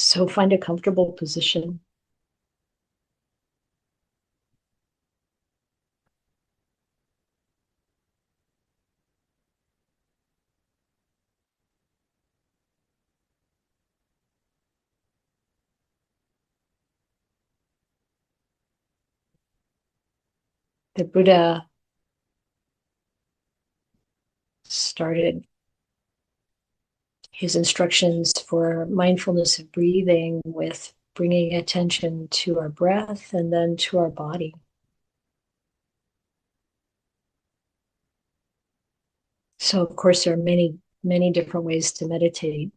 So find a comfortable position. The Buddha started his instructions for mindfulness of breathing with bringing attention to our breath and then to our body. So, of course, there are many, many different ways to meditate.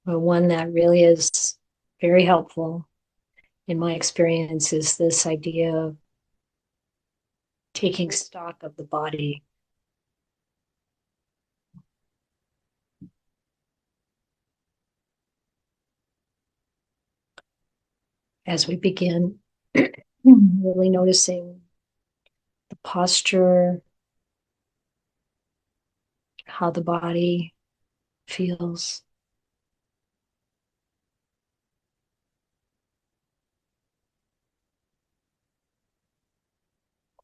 But one that really is very helpful in my experience is this idea of taking stock of the body. As we begin, really noticing the posture, how the body feels.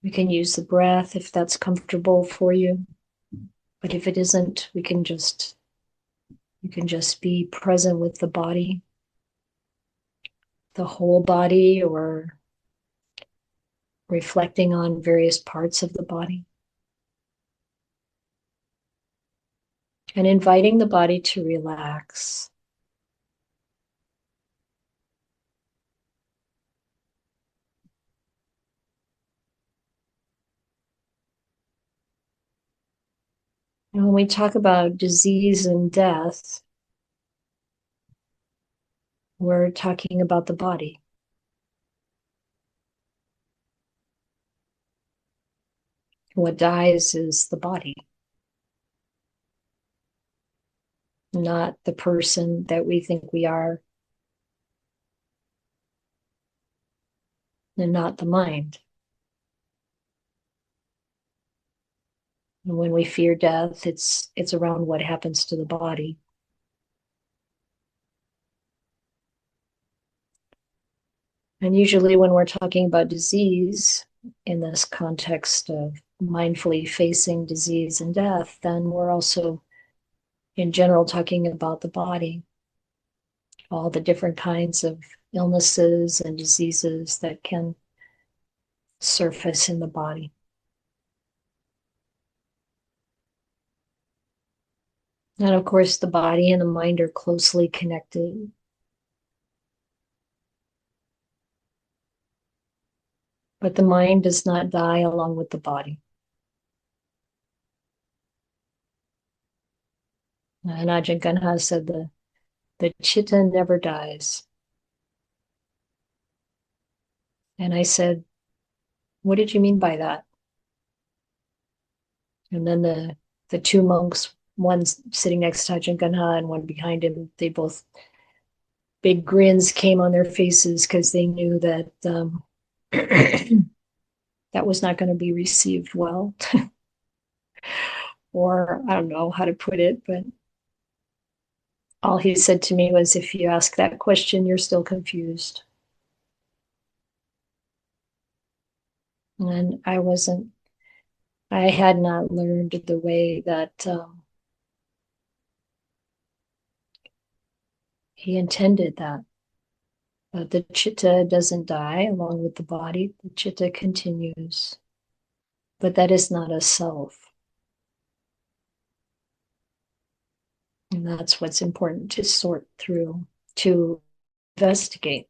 We can use the breath if that's comfortable for you. But if it isn't, you can just be present with the body, the whole body, or reflecting on various parts of the body. And inviting the body to relax. And when we talk about disease and death, we're talking about the body. What dies is the body, not the person that we think we are, and not the mind. And when we fear death, it's around what happens to the body. And usually when we're talking about disease in this context of mindfully facing disease and death, then we're also in general talking about the body, all the different kinds of illnesses and diseases that can surface in the body. And of course, the body and the mind are closely connected. But the mind does not die along with the body. And Ajahn Ganha said the chitta never dies. And I said, what did you mean by that? And then the two monks, one sitting next to Ajahn Ganha and one behind him, they both, big grins came on their faces because they knew that that was not going to be received well. Or I don't know how to put it, but all he said to me was, if you ask that question, you're still confused. And I had not learned the way that he intended that. The chitta doesn't die along with the body, the chitta continues. But that is not a self. And that's what's important to sort through, to investigate.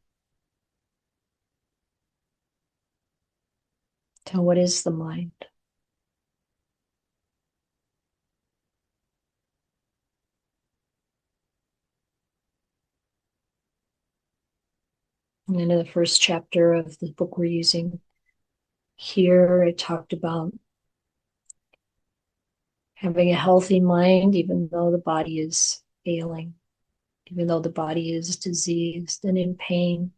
So, what is the mind? And in the first chapter of the book we're using here, it talked about having a healthy mind, even though the body is ailing, even though the body is diseased and in pain.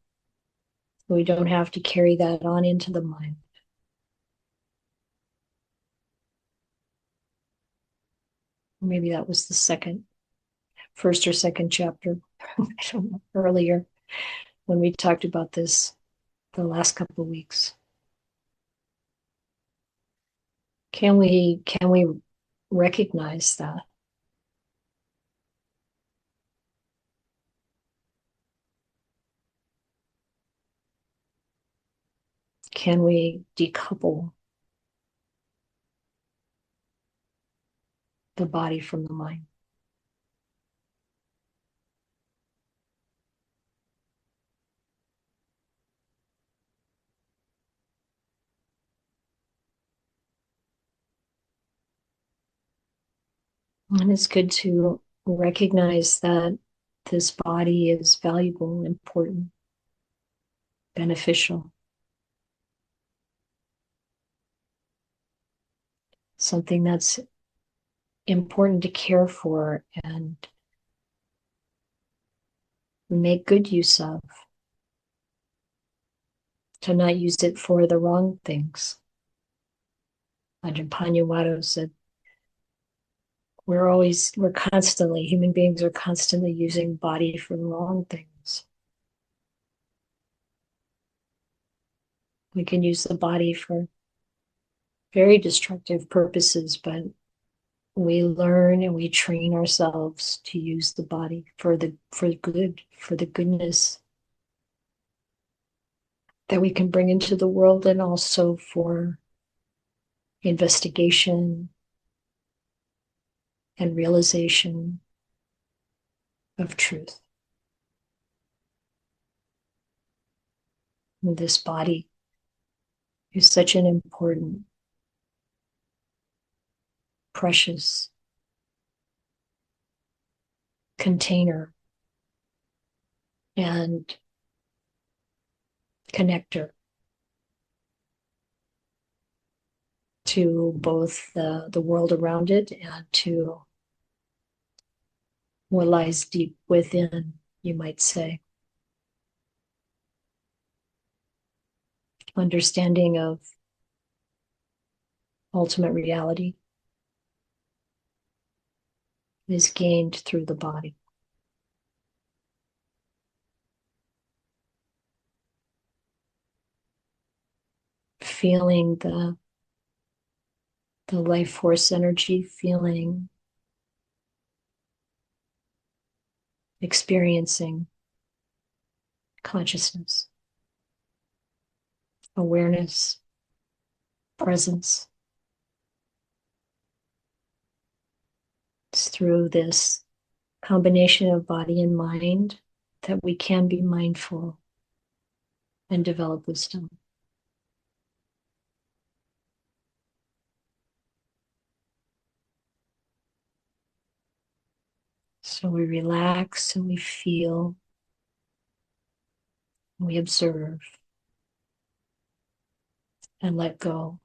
We don't have to carry that on into the mind. maybe that was the first or second chapter, I don't know, earlier when we talked about this the last couple of weeks. Can we recognize that? Can we decouple the body from the mind? And it's good to recognize that this body is valuable, important, beneficial, something that's important to care for and make good use of, to not use it for the wrong things. Ajahn Panyawado said, human beings are constantly using body for the wrong things. We can use the body for very destructive purposes, but we learn and we train ourselves to use the body for the goodness that we can bring into the world, and also for investigation and realization of truth. And this body is such an important, precious container and connector to both the world around it and to what lies deep within, you might say. Understanding of ultimate reality is gained through the body. Feeling the life force energy, experiencing consciousness, awareness, presence. It's through this combination of body and mind that we can be mindful and develop wisdom. So we relax and we feel, and we observe and let go.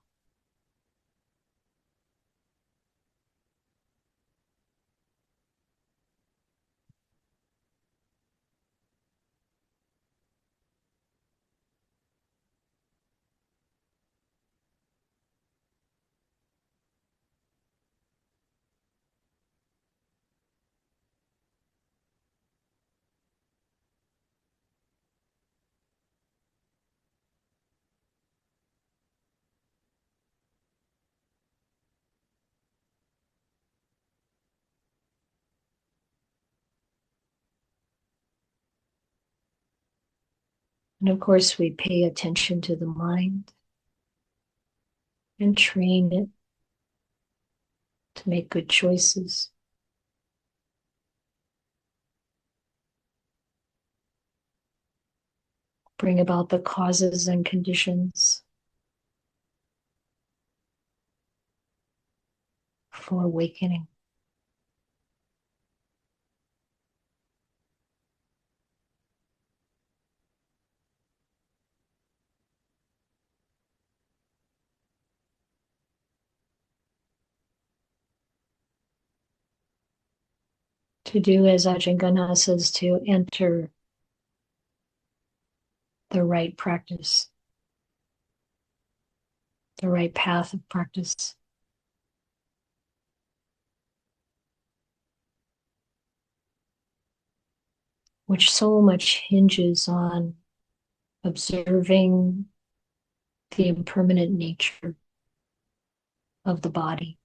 And of course, we pay attention to the mind and train it to make good choices. Bring about the causes and conditions for awakening. To do as Ajahn Gana says, to enter the right practice, the right path of practice. which so much hinges on observing the impermanent nature of the body.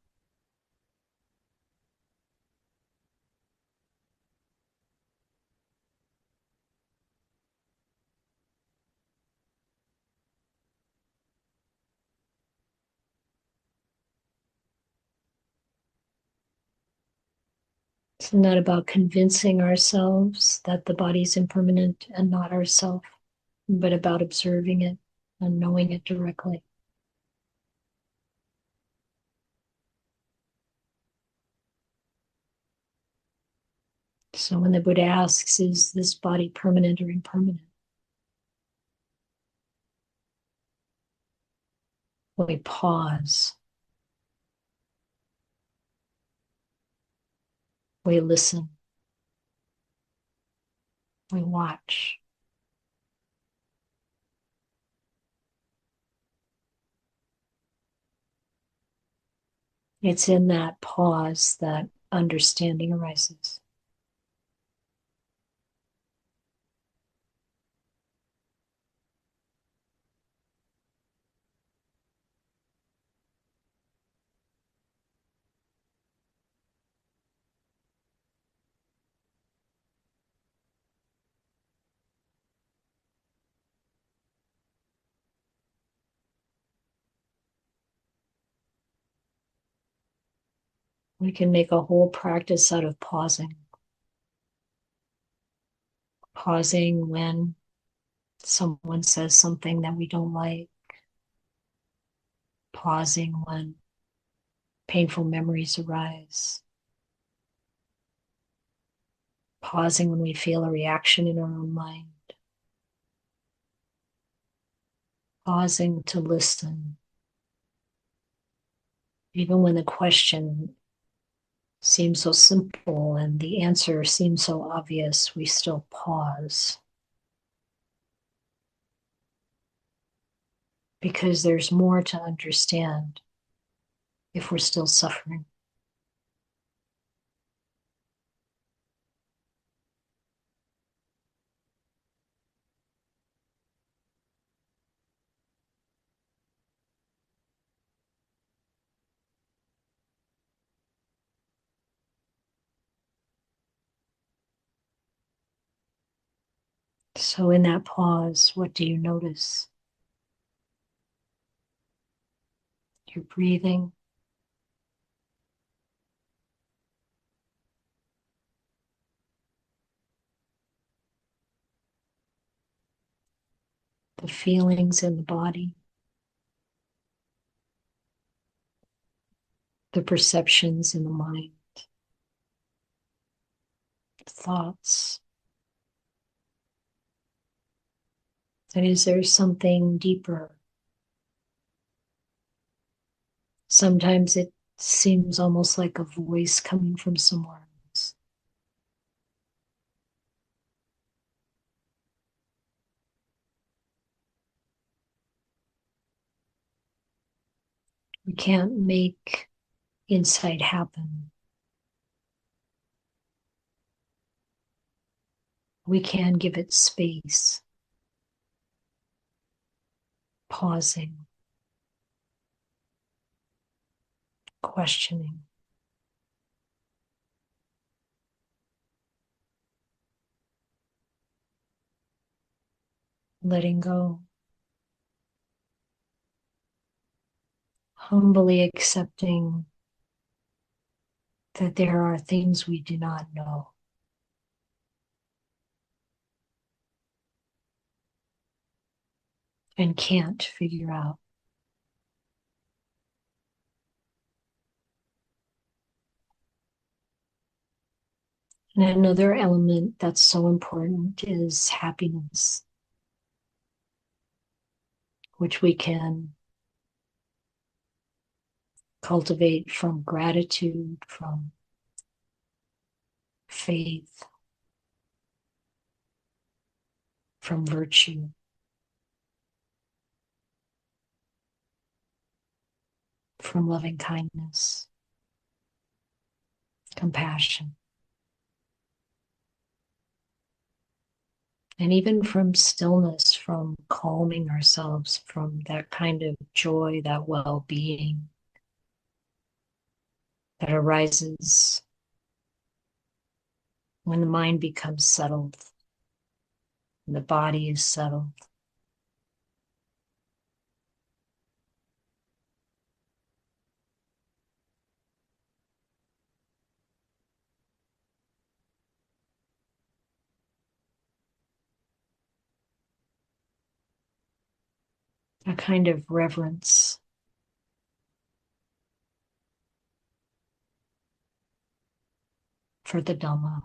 It's not about convincing ourselves that the body is impermanent and not ourself, but about observing it and knowing it directly. So when the Buddha asks, is this body permanent or impermanent? We pause. We listen. We watch. It's in that pause that understanding arises. We can make a whole practice out of pausing. Pausing when someone says something that we don't like. Pausing when painful memories arise. Pausing when we feel a reaction in our own mind. Pausing to listen. Even when the question seems so simple and the answer seems so obvious, we still pause. Because there's more to understand if we're still suffering. So in that pause, what do you notice? Your breathing, the feelings in the body, the perceptions in the mind, thoughts. And is there something deeper? Sometimes it seems almost like a voice coming from somewhere else. We can't make insight happen. We can give it space, pausing, questioning, letting go, humbly accepting that there are things we do not know. And can't figure out. And another element that's so important is happiness, which we can cultivate from gratitude, from faith, from virtue. From loving kindness, compassion. And even from stillness, from calming ourselves, from that kind of joy, that well-being that arises when the mind becomes settled and the body is settled. A kind of reverence for the Dhamma.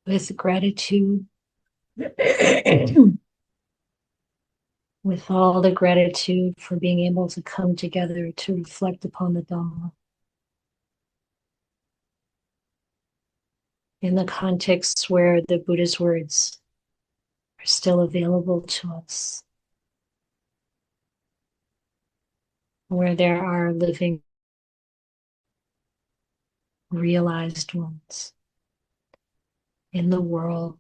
With gratitude, with all the gratitude for being able to come together to reflect upon the Dhamma in the contexts where the Buddha's words are still available to us, where there are living, realized ones in the world.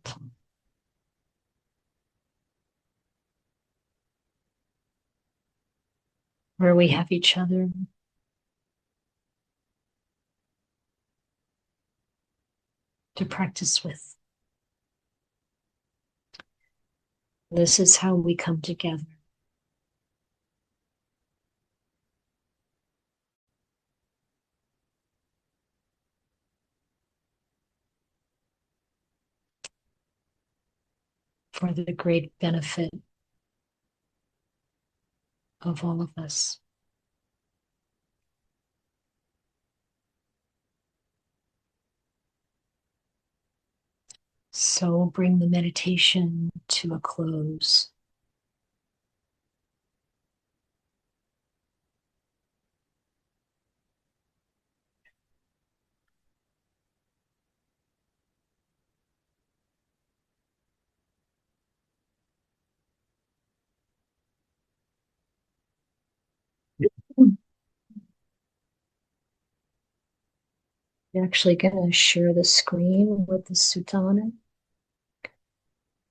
Where we have each other to practice with. This is how we come together. For the great benefit of all of us. So bring the meditation to a close. I'm actually going to share the screen with the sutta on it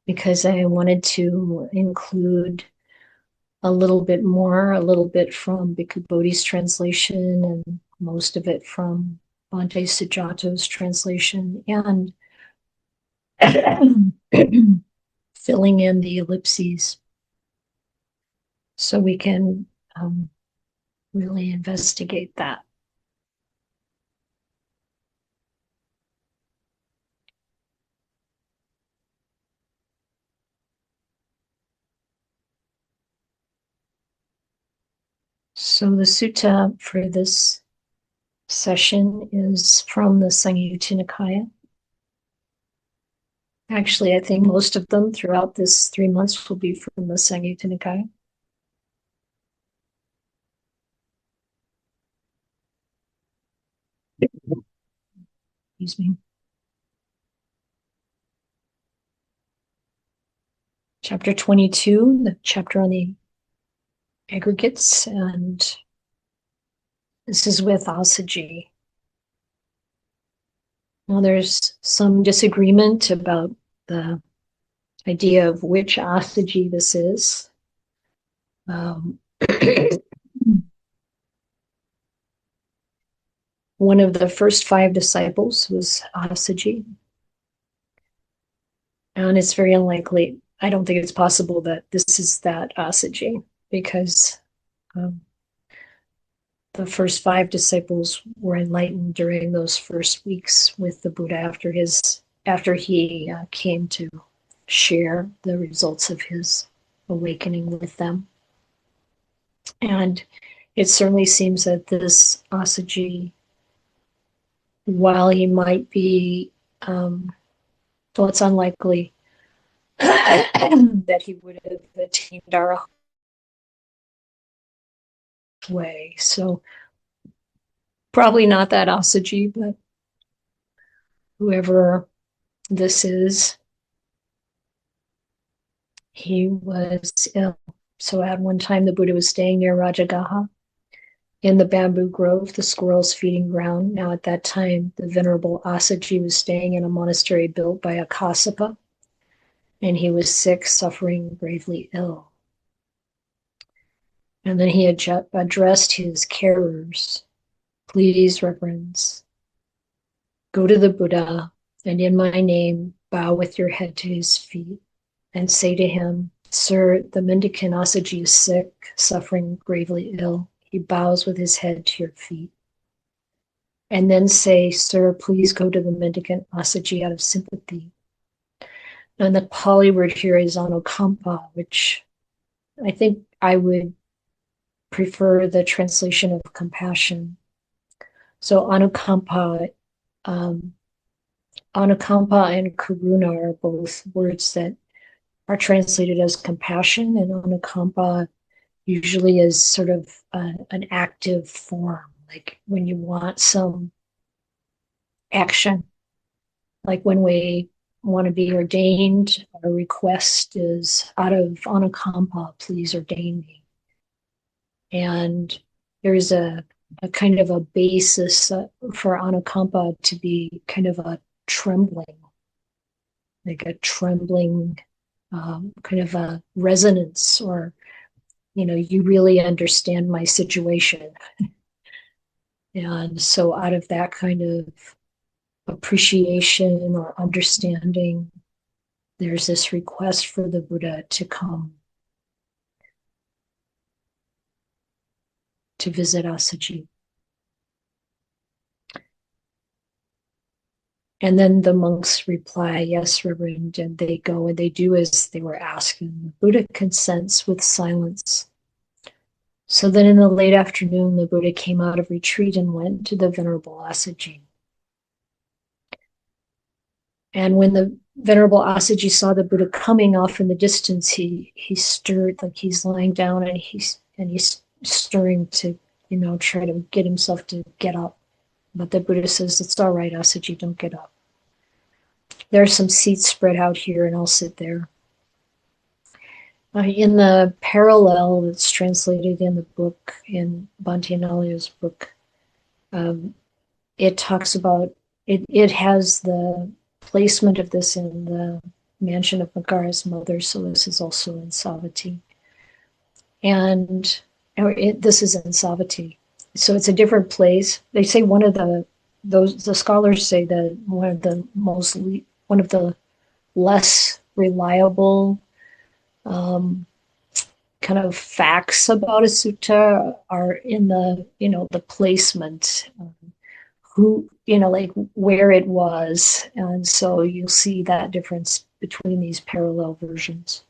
because I wanted to include a little bit more, a little bit from Bhikkhu Bodhi's translation and most of it from Bhante Sujato's translation, and filling in the ellipses so we can really investigate that. So the sutta for this session is from the Samyutta Nikaya. Actually, I think most of them throughout this 3 months will be from the Samyutta Nikaya. Excuse me. Chapter 22, the chapter on the aggregates, and this is with Assaji. Well, there's some disagreement about the idea of which Assaji this is. One of the first 5 disciples was Assaji. And it's very unlikely, I don't think it's possible that this is that Assaji, because the first 5 disciples were enlightened during those first weeks with the Buddha after he came to share the results of his awakening with them. And it certainly seems that this Assaji, while he might be, well, it's unlikely that he would have attained our way. So probably not that Assaji, but whoever this is, he was ill. So at one time, the Buddha was staying near Rajagaha in the bamboo grove, the squirrels feeding ground. Now at that time, the venerable Assaji was staying in a monastery built by a Kassapa, and he was sick, suffering, gravely ill. And then he addressed his carers, "Please, reverends, go to the Buddha, and in my name, bow with your head to his feet, and say to him, 'Sir, the mendicant Assaji is sick, suffering, gravely ill. He bows with his head to your feet.' And then say, 'Sir, please go to the mendicant Assaji out of sympathy.'" And the Pali word here is anukampa, which I think I would prefer the translation of compassion. So anukampa and karuna are both words that are translated as compassion, and anukampa usually is sort of an active form, like when you want some action, like when we want to be ordained, our request is, "Out of anukampa, please ordain me." And there's a kind of a basis for anukampa to be kind of a trembling, like a trembling kind of a resonance, or, you really understand my situation. And so out of that kind of appreciation or understanding, there's this request for the Buddha to come to visit Assaji. And then the monks reply, "Yes, Reverend," and they go and they do as they were asked. And the Buddha consents with silence. So then in the late afternoon, the Buddha came out of retreat and went to the Venerable Assaji. And when the Venerable Assaji saw the Buddha coming off in the distance, he stirred, like he's lying down, and he's stirring to, try to get himself to get up. But the Buddha says, "It's all right, Assaji, don't get up. There are some seats spread out here, and I'll sit there." In the parallel that's translated in the book, in Bhante Anālayo's book, it talks about, it has the placement of this in the mansion of Megara's mother, so this is also in Savatthi. And this is in Savatthi. So it's a different place. They say the scholars say that one of the less reliable kind of facts about a sutta are in the, the placement, who, like where it was. And so you'll see that difference between these parallel versions.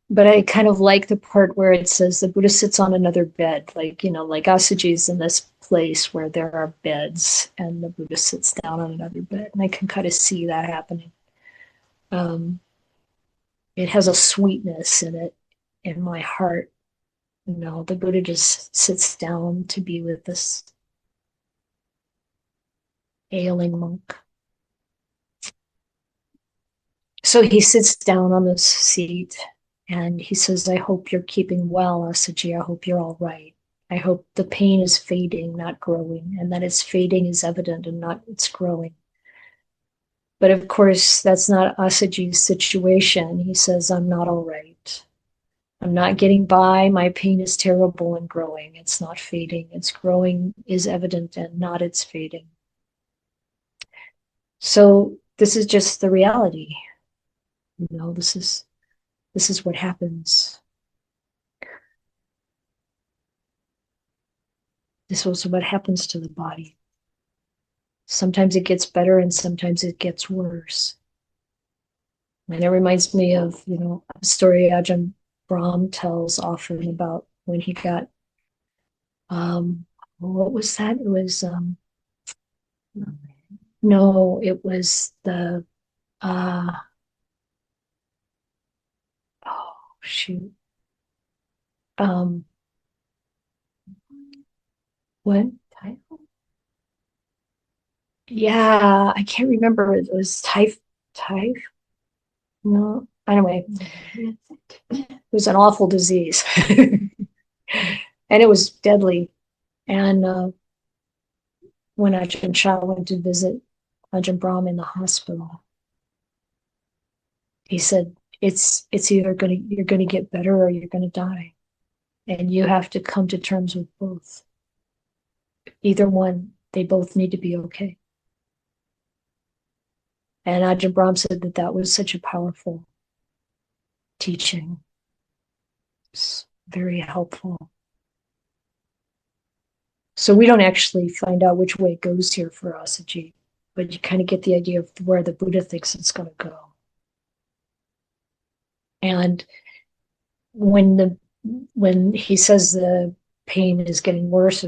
But I kind of like the part where it says the Buddha sits on another bed, like, like Assaji's in this place where there are beds, and the Buddha sits down on another bed. And I can kind of see that happening. It has a sweetness in it, in my heart. The Buddha just sits down to be with this ailing monk. So he sits down on the seat and he says, I hope you're keeping well, Assaji. I hope you're all right. I hope the pain is fading, not growing, and that its fading is evident and not it's growing. But of course, that's not Assaji's situation. He says, I'm not all right. I'm not getting by. My pain is terrible and growing. It's not fading. It's growing is evident and not it's fading. So this is just the reality. You know, this is what happens. This was what happens to the body. Sometimes it gets better and sometimes it gets worse. And it reminds me of, a story Ajahn Brahm tells often about when he got, what was that? It was, no, it was the, oh, shoot. What title? Yeah, I can't remember. It was typh. No, anyway, it was an awful disease, and it was deadly. And when Ajahn Chah went to visit Ajahn Brahm in the hospital, he said, "It's either you're gonna get better or you're gonna die, and you have to come to terms with both. Either one, they both need to be okay." And Ajahn Brahm said that was such a powerful teaching. It's very helpful. So we don't actually find out which way it goes here for Assaji, but you kind of get the idea of where the Buddha thinks it's going to go. And when he says the pain is getting worse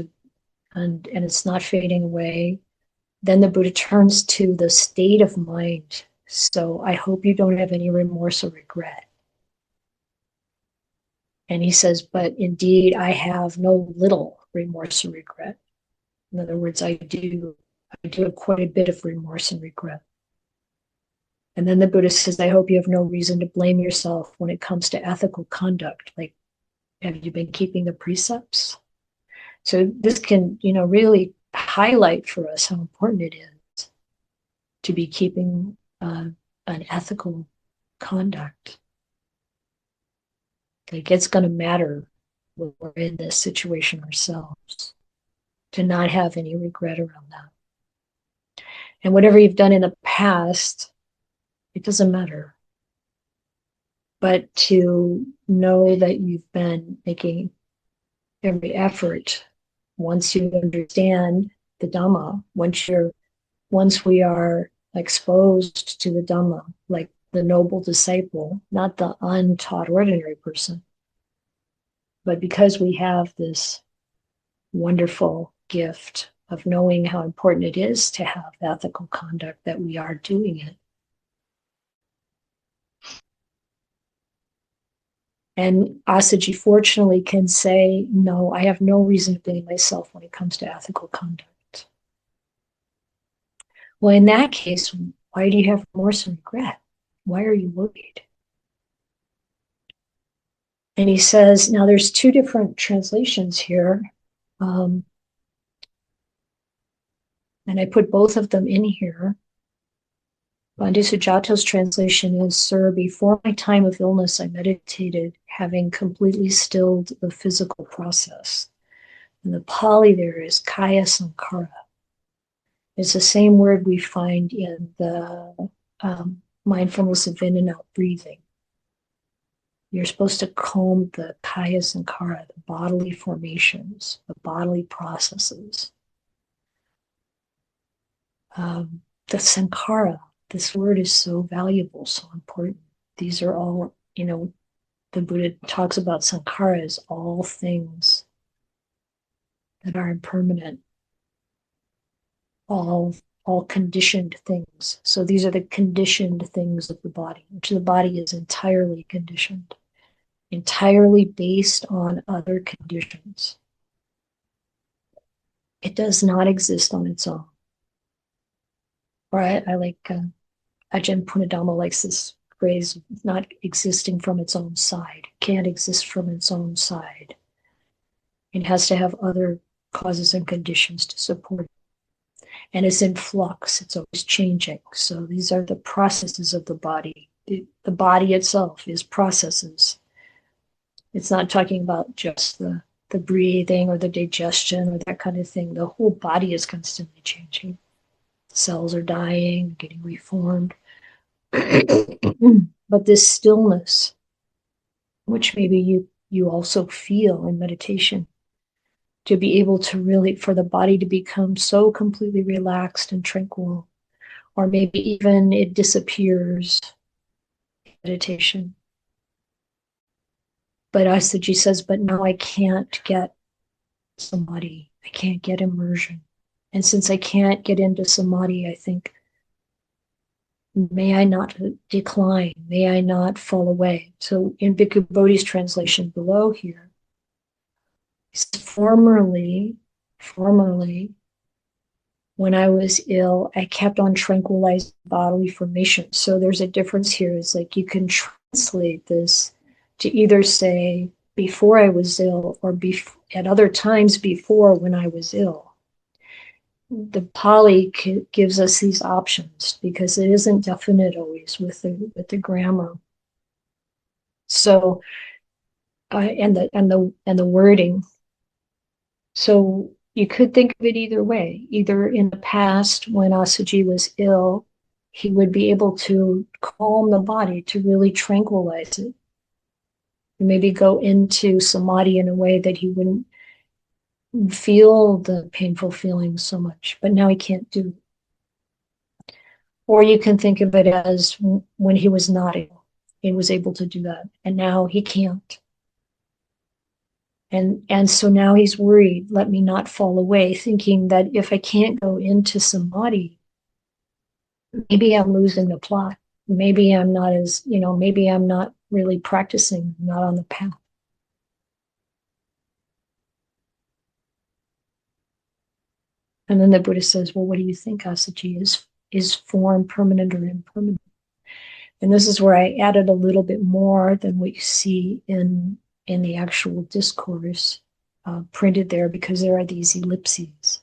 and it's not fading away, then the Buddha turns to the state of mind. So I hope you don't have any remorse or regret. And he says, but indeed, I have no little remorse or regret. In other words, I do have quite a bit of remorse and regret. And then the Buddha says, I hope you have no reason to blame yourself when it comes to ethical conduct. Like, have you been keeping the precepts? So this can, really highlight for us how important it is to be keeping an ethical conduct. Like, it's going to matter when we're in this situation ourselves, to not have any regret around that. And whatever you've done in the past, it doesn't matter. But to know that you've been making every effort, once you understand the Dhamma, once we are exposed to the Dhamma, like the noble disciple, not the untaught ordinary person, but because we have this wonderful gift of knowing how important it is to have ethical conduct, that we are doing it. And Assaji fortunately can say, no, I have no reason to blame myself when it comes to ethical conduct. Well, in that case, why do you have remorse and regret? Why are you worried? And he says, now there's two different translations here. And I put both of them in here. Bhante Sujato's translation is, Sir, before my time of illness, I meditated, having completely stilled the physical process. And the Pali there is kaya sankhara. It's the same word we find in the mindfulness of in and out breathing. You're supposed to comb the kaya sankhara, the bodily formations, the bodily processes. The sankhara, this word is so valuable, so important. These are all, the Buddha talks about sankhara as all things that are impermanent, all conditioned things. So these are the conditioned things of the body, which the body is entirely conditioned, entirely based on other conditions. It does not exist on its own. Or I like Ajahn Punadhamma likes this phrase, not existing from its own side, can't exist from its own side. It has to have other causes and conditions to support it. And it's in flux, it's always changing. So these are the processes of the body. The body itself is processes. It's not talking about just the breathing or the digestion or that kind of thing. The whole body is constantly changing. Cells are dying, getting reformed. But this stillness, which maybe you also feel in meditation, to be able to really, for the body to become so completely relaxed and tranquil, or maybe even it disappears in meditation. But Assaji says, but now I can't get samadhi. I can't get immersion. And since I can't get into samadhi, I think, may I not decline, may I not fall away. So in Bhikkhu Bodhi's translation below here, formerly, when I was ill, I kept on tranquilizing bodily formation. So there's a difference here. It's like you can translate this to either say before I was ill or at other times before when I was ill. The Pali gives us these options because it isn't definite always with the grammar. So and the wording. So you could think of it either way. Either in the past, when Assaji was ill, he would be able to calm the body, to really tranquilize it, and maybe go into samadhi in a way that he wouldn't feel the painful feelings so much. But now he can't do it. Or you can think of it as when he was not ill, he was able to do that, and now he can't. And so now he's worried, let me not fall away, thinking that if I can't go into samadhi, maybe I'm losing the plot. Maybe I'm not maybe I'm not really practicing, not on the path. And then the Buddha says, well, what do you think, Assaji? Is form permanent or impermanent? And this is where I added a little bit more than what you see in the actual discourse printed there, because there are these ellipses.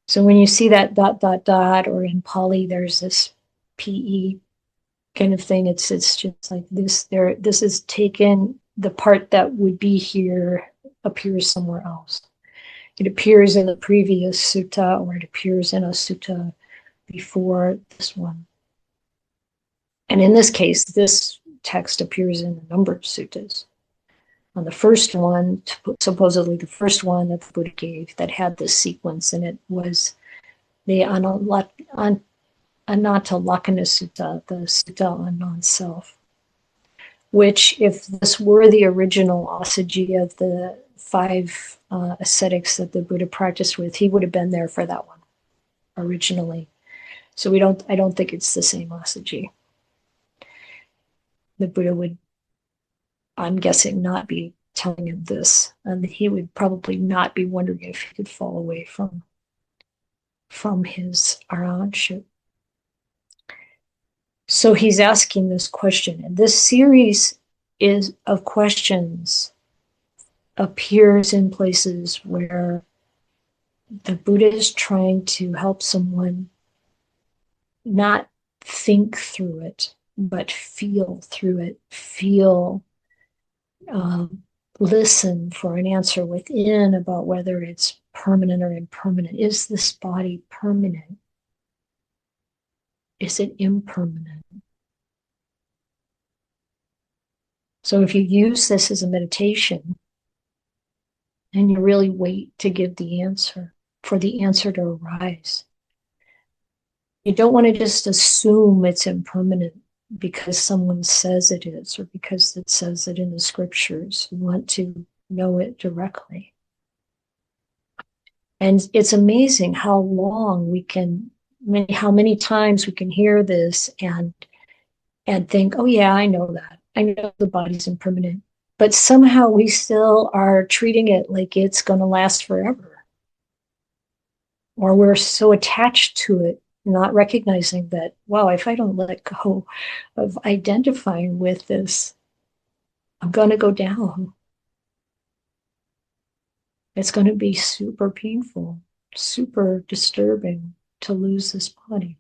So when you see that ... or in Pali there's this PE kind of thing, it's just like this. This is taken, the part that would be here appears somewhere else. It appears in the previous sutta, or it appears in a sutta before this one. And in this case, this text appears in a number of suttas. On the first one, supposedly the first one that the Buddha gave that had this sequence, and it was the Anatta Lakkhana Sutta, the Sutta on non-self, which, if this were the original Assaji of the 5 ascetics that the Buddha practiced with, he would have been there for that one originally. So I don't think it's the same Assaji. The Buddha would, I'm guessing, not be telling him this, and he would probably not be wondering if he could fall away from his arahantship. So he's asking this question, and this series of questions appears in places where the Buddha is trying to help someone not think through it, but feel through it, listen for an answer within about whether it's permanent or impermanent. Is this body permanent? Is it impermanent? So if you use this as a meditation and you really wait to give the answer, for the answer to arise, you don't want to just assume it's impermanent because someone says it is, or because it says it in the scriptures. You want to know it directly. And it's amazing how many times we can hear this and think, oh yeah, I know that. I know the body's impermanent. But somehow we still are treating it like it's going to last forever. Or we're so attached to it not recognizing that, wow, if I don't let go of identifying with this, I'm going to go down. It's going to be super painful, super disturbing to lose this body.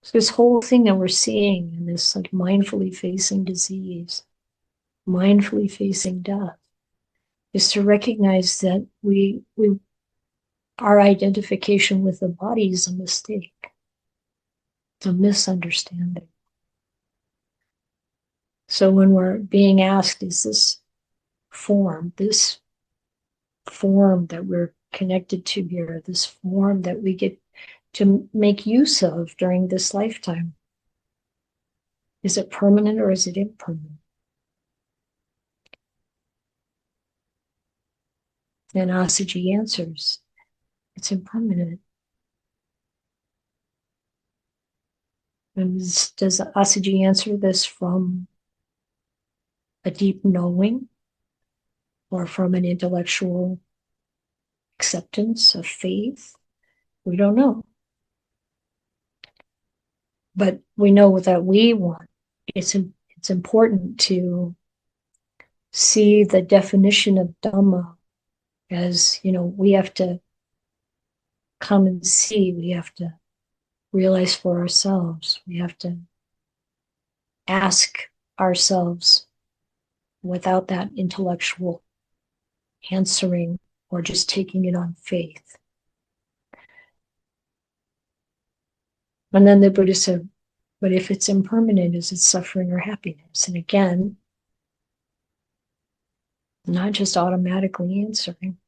So this whole thing that we're seeing in this like mindfully facing disease, mindfully facing death, is to recognize that our identification with the body is a mistake. It's a misunderstanding. So when we're being asked, is this form that we're connected to here, this form that we get to make use of during this lifetime, is it permanent or is it impermanent? And Assaji answers, it's impermanent. And does Assaji answer this from a deep knowing or from an intellectual acceptance of faith? We don't know. But we know that we want. It's important to see the definition of Dhamma as, we have to come and see, we have to realize for ourselves, we have to ask ourselves without that intellectual answering or just taking it on faith. And then the Buddha said, but if it's impermanent, is it suffering or happiness? And again, not just automatically answering.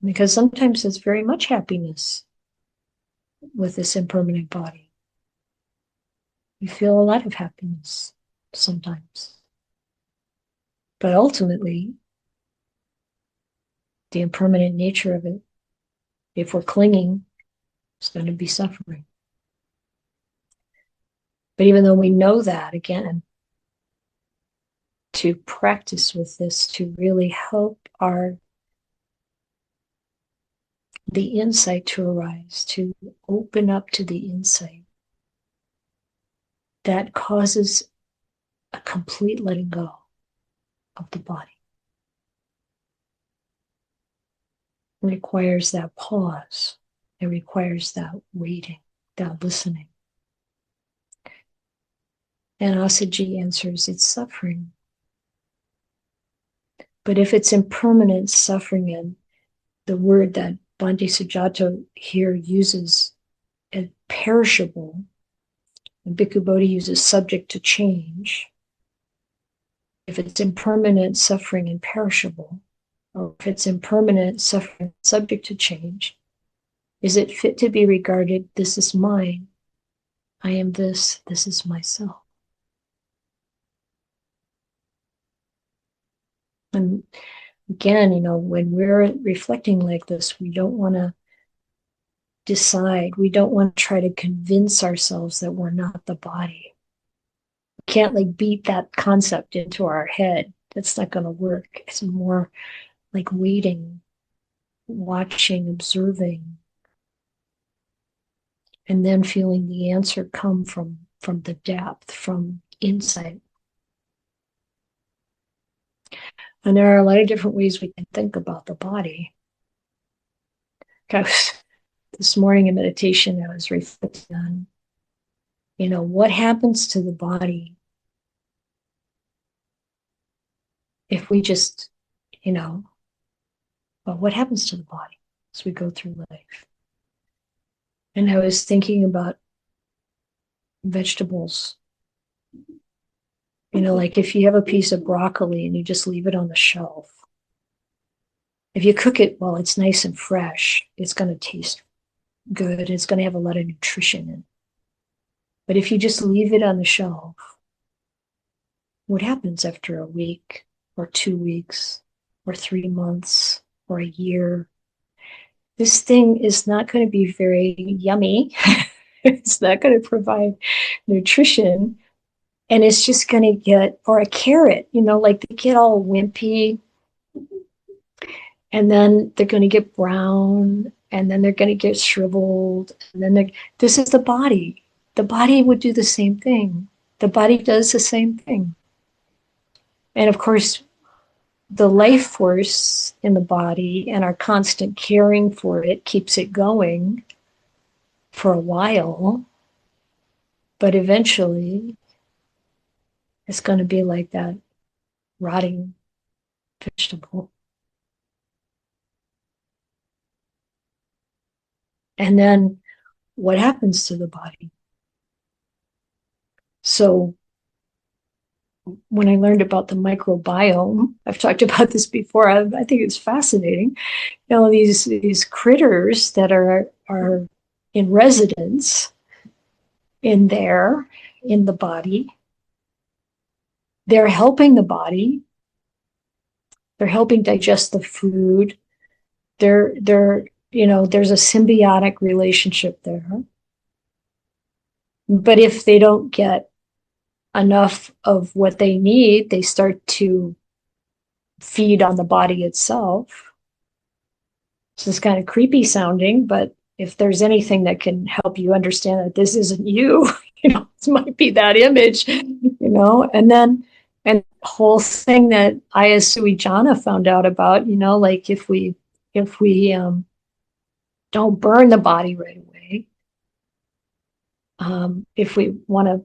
Because sometimes there's very much happiness with this impermanent body. We feel a lot of happiness sometimes. But ultimately, the impermanent nature of it, if we're clinging, is going to be suffering. But even though we know that, again, to practice with this, to really help the insight to arise, to open up to the insight that causes a complete letting go of the body. It requires that pause. It requires that waiting, that listening. And Assaji answers, it's suffering. But if it's impermanent suffering, and the word that Bhante Sujato here uses as perishable, and Bhikkhu Bodhi uses subject to change. If it's impermanent suffering and perishable, or if it's impermanent suffering subject to change, is it fit to be regarded, this is mine, I am this is myself? And again, when we're reflecting like this, we don't want to decide, we don't want to try to convince ourselves that we're not the body. We can't beat that concept into our head. That's not going to work. It's more like waiting, watching, observing, and then feeling the answer come from the depth, from insight. And there are a lot of different ways we can think about the body. This morning in meditation, I was reflecting on, what happens to the body if we just, what happens to the body as we go through life? And I was thinking about vegetables. Like if you have a piece of broccoli and you just leave it on the shelf, if you cook it while it's nice and fresh, it's going to taste good. It's going to have a lot of nutrition in it. But if you just leave it on the shelf, what happens after a week or 2 weeks or 3 months or a year? This thing is not going to be very yummy. It's not going to provide nutrition. And it's just going to get, or a carrot, they get all wimpy and then they're going to get brown, and then they're going to get shriveled, and then this is the body. The body would do the same thing. The body does the same thing. And of course, the life force in the body and our constant caring for it keeps it going for a while, but eventually it's going to be like that rotting vegetable. And then what happens to the body? So when I learned about the microbiome, I've talked about this before, I think it's fascinating. You know, these critters that are in residence in there, in the body, they're helping the body. They're helping digest the food. They're you know, there's a symbiotic relationship there. But if they don't get enough of what they need, they start to feed on the body itself. So it's kind of creepy sounding, but if there's anything that can help you understand that this isn't you, you know, this might be that image, you know, and then and the whole thing that Ayya Santussika found out about, you know, like if we don't burn the body right away, if we want to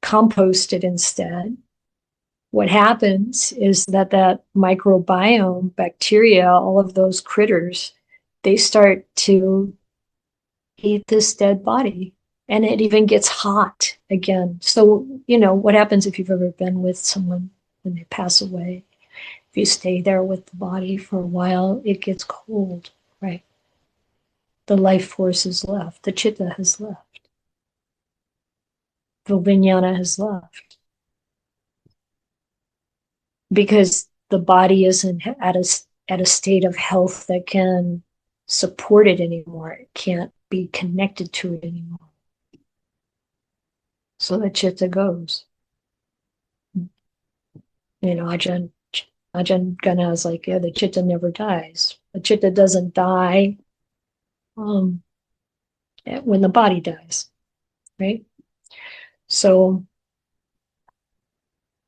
compost it instead, what happens is that microbiome, bacteria, all of those critters, they start to eat this dead body, and it even gets hot again. So, you know, what happens if you've ever been with someone when they pass away? If you stay there with the body for a while, it gets cold, right? The life force is left. The chitta has left. The vijnana has left. Because the body isn't at a state of health that can support it anymore. It can't be connected to it anymore. So the chitta goes. You know, Ajahn Gana is like, yeah, the chitta never dies. The chitta doesn't die when the body dies, right? So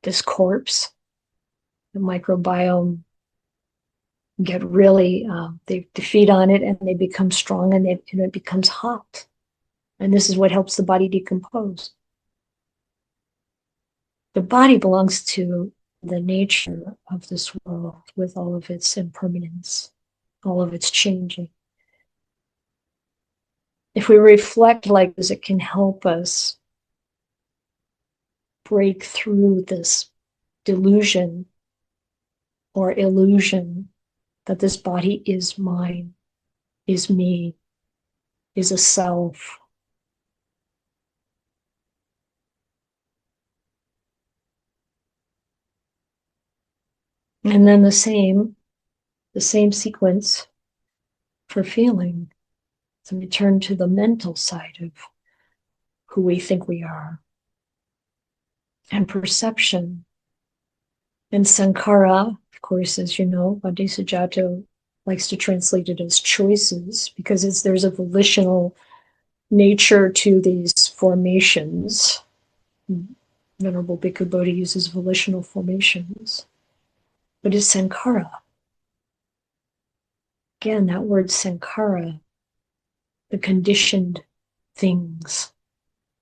this corpse, the microbiome, get really, they feed on it and they become strong, and it becomes hot. And this is what helps the body decompose. The body belongs to the nature of this world with all of its impermanence, all of its changing. If we reflect like this, it can help us break through this delusion or illusion that this body is mine, is me, is a self. And then the same sequence for feeling. So we turn to the mental side of who we think we are. And perception. And sankhara, of course, as you know, Bhante Sujato likes to translate it as choices, because there's a volitional nature to these formations. Venerable Bhikkhu Bodhi uses volitional formations. But it's sankhara. Again, that word sankhara, the conditioned things.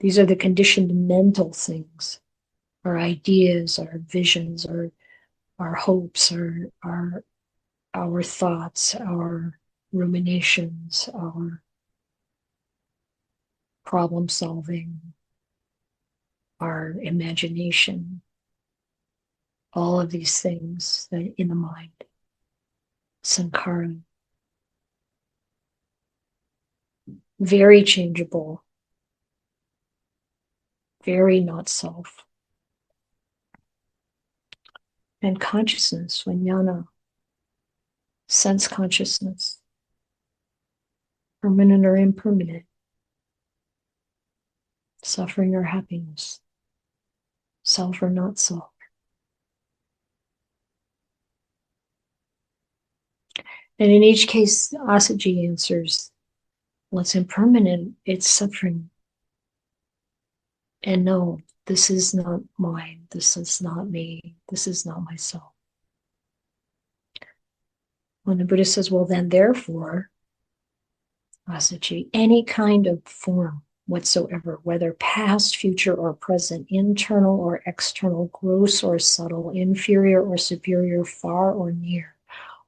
These are the conditioned mental things. Our ideas, our visions, our hopes, our thoughts, our ruminations, our problem solving, our imagination, all of these things that in the mind, sankhara, very changeable, very not self. And consciousness, vijnana, sense consciousness, permanent or impermanent, suffering or happiness, self or not self. And in each case, Assaji answers, what's impermanent, it's suffering. And no, this is not mine. This is not me. This is not myself. When the Buddha says, well, then therefore, Assaji, any kind of form whatsoever, whether past, future, or present, internal or external, gross or subtle, inferior or superior, far or near,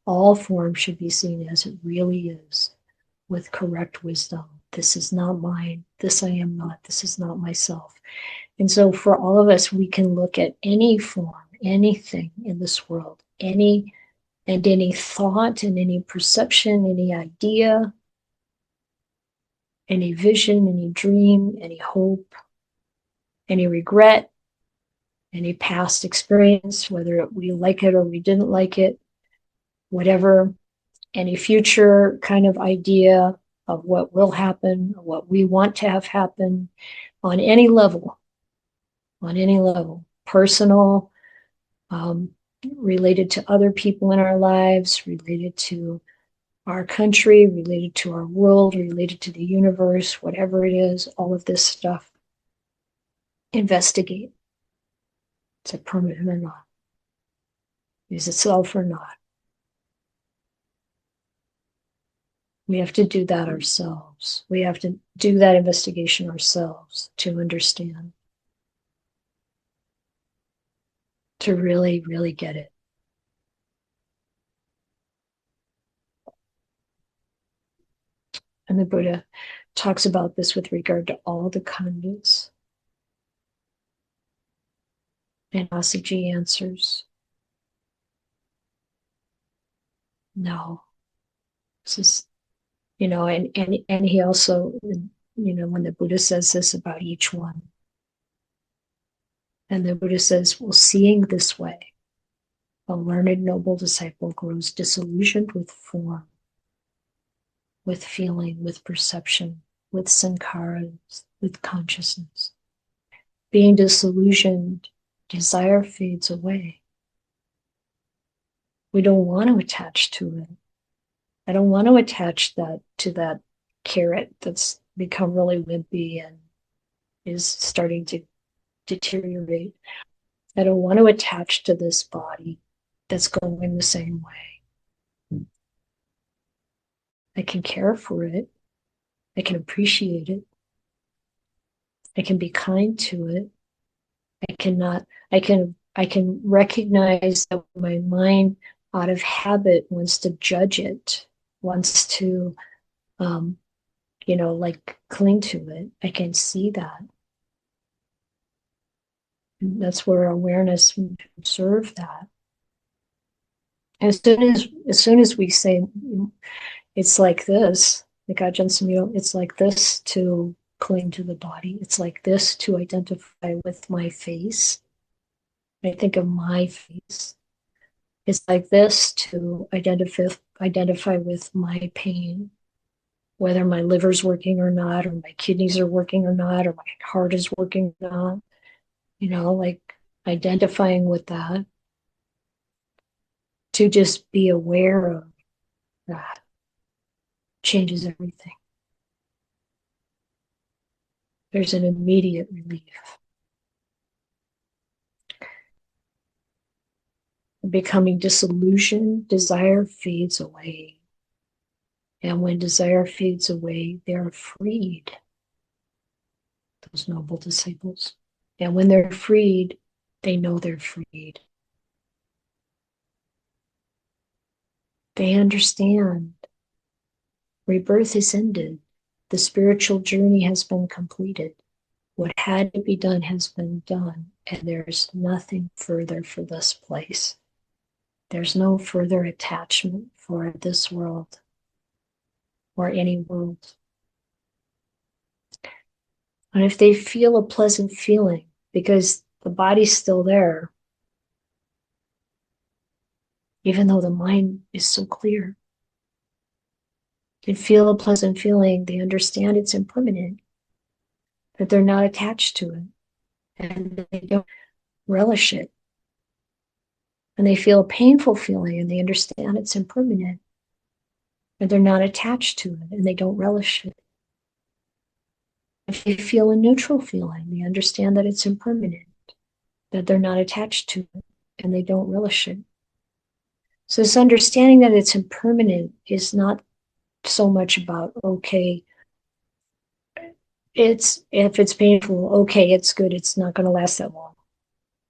all form should be seen as it really is, with correct wisdom. This is not mine. This I am not. This is not myself. And so for all of us, we can look at any form, anything in this world, any thought and any perception, any idea, any vision, any dream, any hope, any regret, any past experience, whether we like it or we didn't like it, whatever, any future kind of idea of what will happen, or what we want to have happen on any level, personal, related to other people in our lives, related to our country, related to our world, related to the universe, whatever it is, all of this stuff. Investigate. Is it permanent or not? Is it self or not? We have to do that ourselves. We have to do that investigation ourselves to understand, to really, really get it. And the Buddha talks about this with regard to all the khandhas. And Assaji answers, no. This is, and he also, when the Buddha says this about each one, and the Buddha says, well, seeing this way, a learned noble disciple grows disillusioned with form, with feeling, with perception, with sankharas, with consciousness. Being disillusioned, desire fades away. We don't want to attach to it. I don't want to attach that to that carrot that's become really wimpy and is starting to deteriorate. I don't want to attach to this body that's going the same way. I can care for it. I can appreciate it. I can be kind to it. I can recognize that my mind out of habit wants to judge it, wants to, cling to it. I can see that. And that's where awareness can observe that. As soon as we say, it's like this, like Ajahn Sumedho, it's like this to cling to the body. It's like this to identify with my face. I think of my face. It's like this to identify with my pain, whether my liver's working or not, or my kidneys are working or not, or my heart is working or not. Like identifying with that, to just be aware of that changes everything. There's an immediate relief. Becoming disillusioned, desire fades away. And when desire fades away, they're freed, those noble disciples. And when they're freed, they know they're freed. They understand rebirth is ended. The spiritual journey has been completed. What had to be done has been done, and there's nothing further for this place. There's no further attachment for this world or any world. And if they feel a pleasant feeling, because the body's still there, even though the mind is so clear, they feel a pleasant feeling, they understand it's impermanent, that they're not attached to it, and they don't relish it. And they feel a painful feeling, and they understand it's impermanent, and they're not attached to it and they don't relish it. If they feel a neutral feeling, they understand that it's impermanent, that they're not attached to it and they don't relish it. So this understanding that it's impermanent is not so much about, okay, if it's painful, okay, it's good, it's not going to last that long.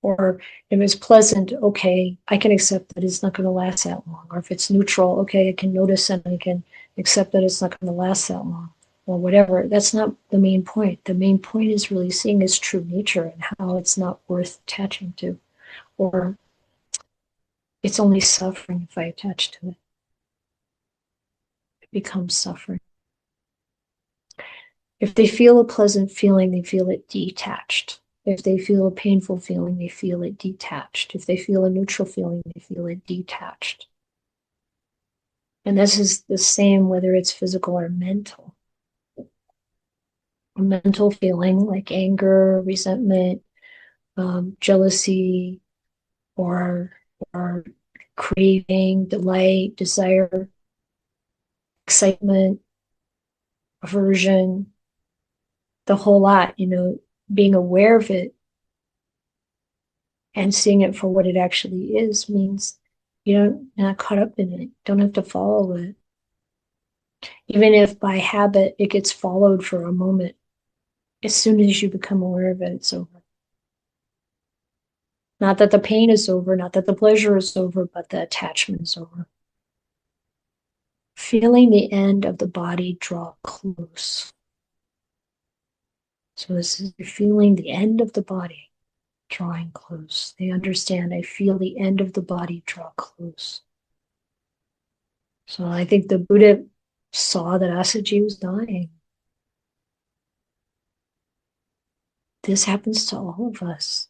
Or if it's pleasant, okay, I can accept that it's not going to last that long. Or if it's neutral, okay, I can notice and I can accept that it's not going to last that long. Or whatever. That's not the main point. The main point is really seeing its true nature and how it's not worth attaching to. Or it's only suffering if I attach to it. It becomes suffering. If they feel a pleasant feeling, they feel it detached. If they feel a painful feeling, they feel it detached. If they feel a neutral feeling, they feel it detached. And this is the same whether it's physical or mental. A mental feeling like anger, resentment, jealousy, or craving, delight, desire, excitement, aversion, the whole lot, being aware of it and seeing it for what it actually is means you're not caught up in it. Don't have to follow it. Even if by habit it gets followed for a moment, as soon as you become aware of it, it's over. Not that the pain is over, not that the pleasure is over, but the attachment is over. Feeling the end of the body draw close. So this is feeling the end of the body drawing close. They understand, I feel the end of the body draw close. So I think the Buddha saw that Assaji was dying. This happens to all of us.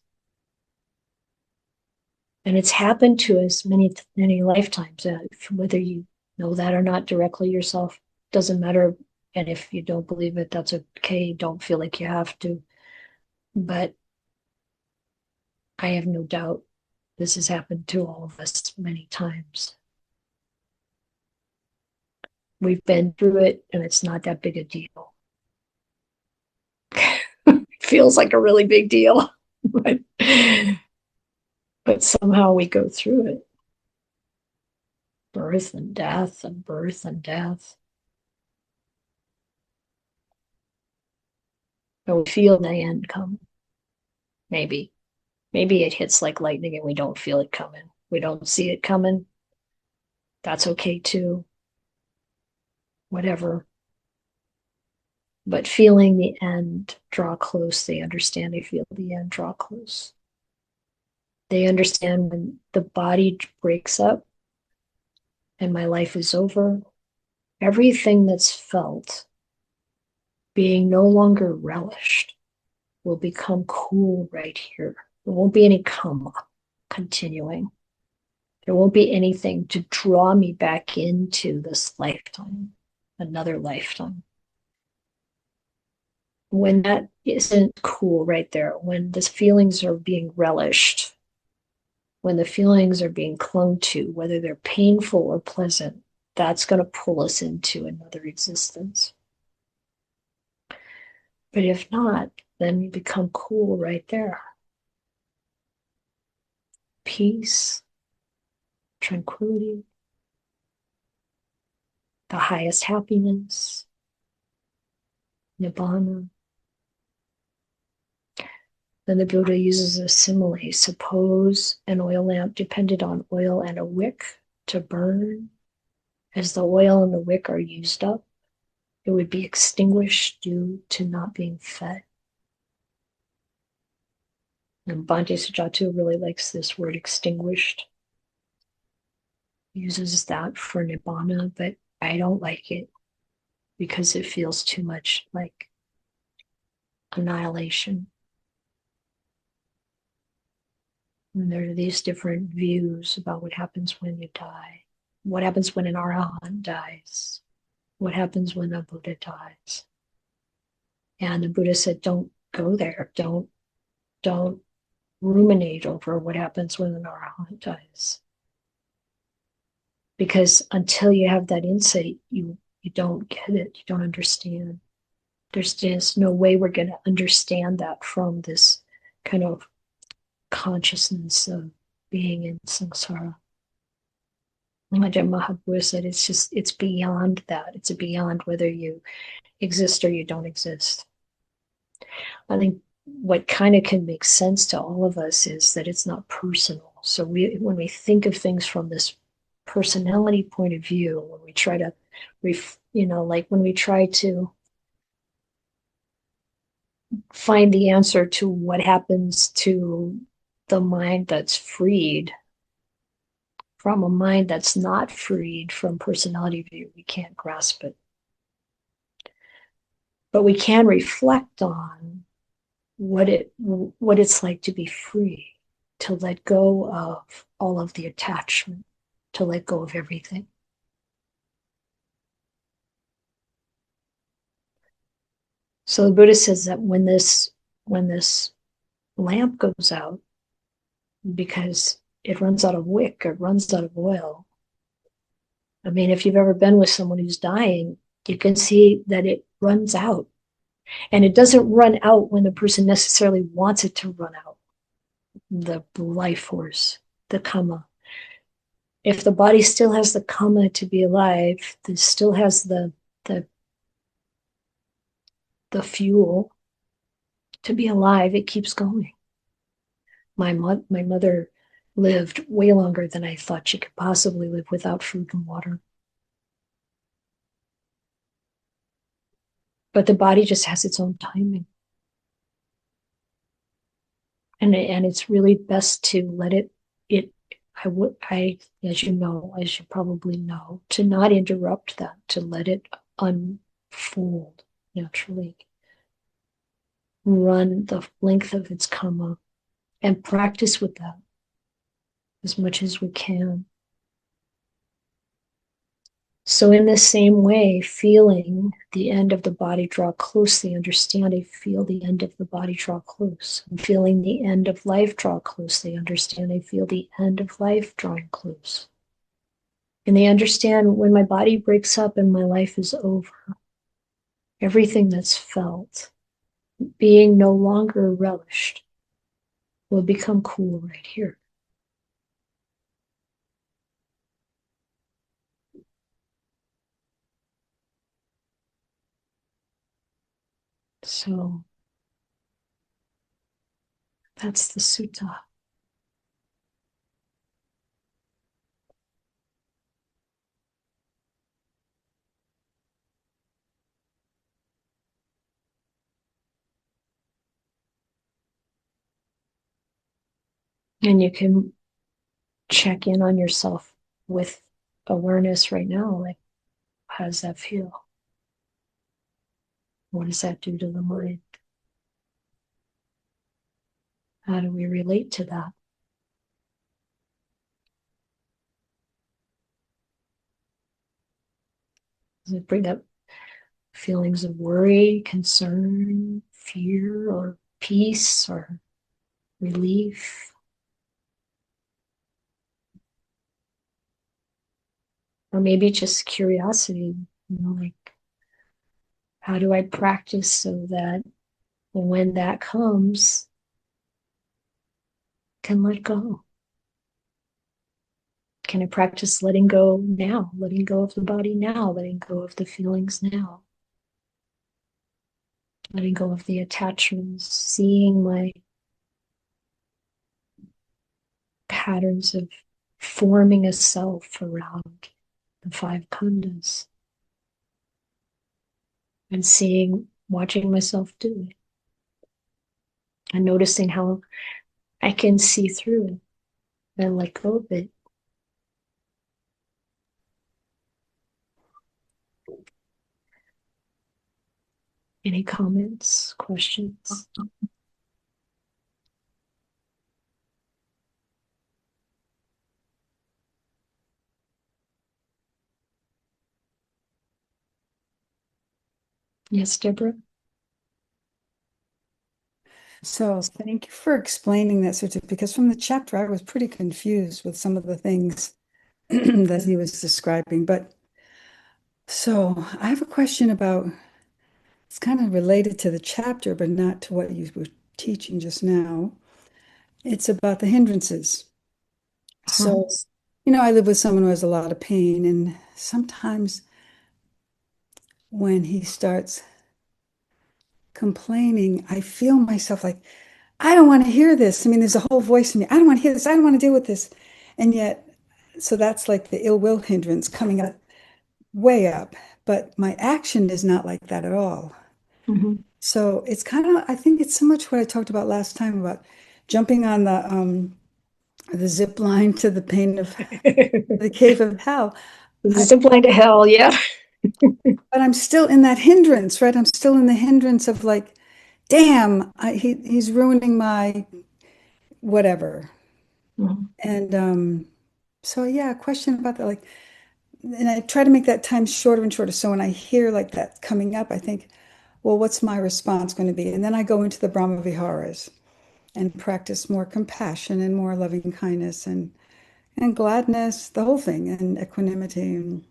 And it's happened to us many, many lifetimes. Whether you know that or not directly yourself, doesn't matter. And if you don't believe it, that's okay. Don't feel like you have to. But I have no doubt this has happened to all of us many times. We've been through it, and it's not that big a deal. It feels like a really big deal, but somehow we go through it. Birth and death and birth and death. But we feel the end come. Maybe. Maybe it hits like lightning and we don't feel it coming. We don't see it coming. That's okay too. Whatever. But feeling the end draw close, they understand they feel the end draw close. They understand when the body breaks up and my life is over, everything that's felt being no longer relished will become cool right here. There won't be any karma continuing. There won't be anything to draw me back into this lifetime, another lifetime. When that isn't cool right there, when the feelings are being relished, when the feelings are being clung to, whether they're painful or pleasant, that's going to pull us into another existence. But if not, then we become cool right there. Peace, tranquility, the highest happiness, nibbana. Then the Buddha uses a simile. Suppose an oil lamp depended on oil and a wick to burn. As the oil and the wick are used up, it would be extinguished due to not being fed. And Bhante Sujato really likes this word extinguished. He uses that for nibbana, but I don't like it because it feels too much like annihilation. And there are these different views about what happens when you die. What happens when an arahant dies? What happens when a Buddha dies? And the Buddha said, don't go there. Don't ruminate over what happens when an arahant dies. Because until you have that insight, you don't get it, you don't understand. There's just no way we're going to understand that from this kind of consciousness of being in samsara. Ajahn Mahaprabhu said it's beyond that. It's beyond whether you exist or you don't exist. I think what kind of can make sense to all of us is that it's not personal. So when we think of things from this personality point of view, when we try to, like when we try to find the answer to what happens to the mind that's freed from a mind that's not freed from personality view, we can't grasp it. But we can reflect on what it's like to be free, to let go of all of the attachment, to let go of everything. So the Buddha says that when this lamp goes out, because it runs out of wick, it runs out of oil. I mean, if you've ever been with someone who's dying, you can see that it runs out. And it doesn't run out when the person necessarily wants it to run out. The life force, the karma. If the body still has the karma to be alive, this still has the fuel to be alive, it keeps going. My mother lived way longer than I thought she could possibly live without food and water. But the body just has its own timing. And it's really best to let it as you probably know, to not interrupt that, to let it unfold naturally, run the length of its karma, and practice with that as much as we can. So in the same way, feeling the end of the body draw close, the understanding, feel the end of the body draw close. And feeling the end of life draw close, they understand, they feel the end of life drawing close. And they understand when my body breaks up and my life is over, everything that's felt, being no longer relished, will become cool right here. So that's the sutta. And you can check in on yourself with awareness right now. Like, how does that feel? What does that do to the mind? How do we relate to that? Does it bring up feelings of worry, concern, fear, or peace, or relief? Or maybe just curiosity, like, how do I practice so that when that comes, I can let go? Can I practice letting go now, letting go of the body now, letting go of the feelings now, letting go of the attachments, seeing my patterns of forming a self around the five khandhas, and watching myself do it, and noticing how I can see through it and let go of it. Any comments, questions? Yes, Deborah? So thank you for explaining that, Sutta, because from the chapter I was pretty confused with some of the things that he was describing. But so I have a question about, it's kind of related to the chapter, but not to what you were teaching just now. It's about the hindrances. Huh. So, I live with someone who has a lot of pain, and sometimes when he starts complaining, I feel myself like, I don't want to hear this. I mean, there's a whole voice in me. I don't want to hear this. I don't want to deal with this. And yet, so that's like the ill will hindrance coming up way up. But my action is not like that at all. Mhm. So it's kind of, I think it's so much what I talked about last time about jumping on the zip line to the pain of the cave of hell. Zip line to hell, yeah. But I'm still in that hindrance, right? I'm still in the hindrance of like, damn, he's ruining my whatever. Mhm. And so yeah, a question about that, like, and I try to make that time shorter and shorter. So when I hear like that coming up, I think, well, what's my response going to be? And then I go into the Brahma Viharas and practice more compassion and more loving kindness and gladness, the whole thing, and equanimity. And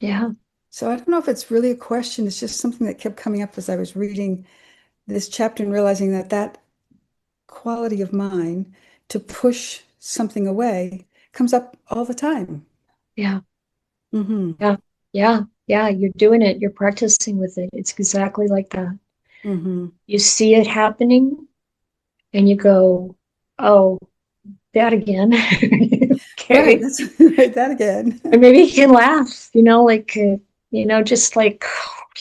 Yeah, so I don't know if it's really a question. It's just something that kept coming up as I was reading this chapter and realizing that that quality of mine to push something away comes up all the time. yeah, Hmm. yeah, yeah, yeah. You're doing it. You're practicing with it. It's exactly like that. Hmm. You see it happening and you go, oh, that again. Right. Okay. That's right. That again. And maybe you can laugh, like, just like,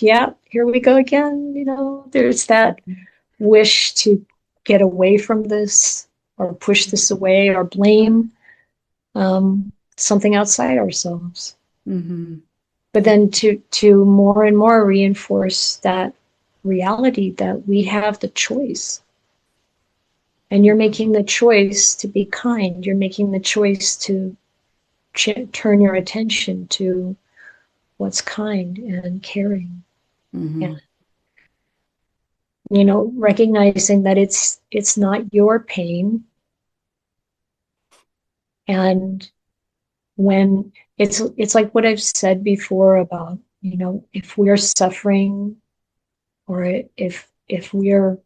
yeah, here we go again. There's that wish to get away from this or push this away or blame something outside ourselves. Hmm. But then to more and more reinforce that reality that we have the choice. And you're making the choice to be kind. You're making the choice to turn your attention to what's kind and caring. And Hmm. recognizing that it's not your pain. And when it's like what I've said before about, if we're suffering or if we're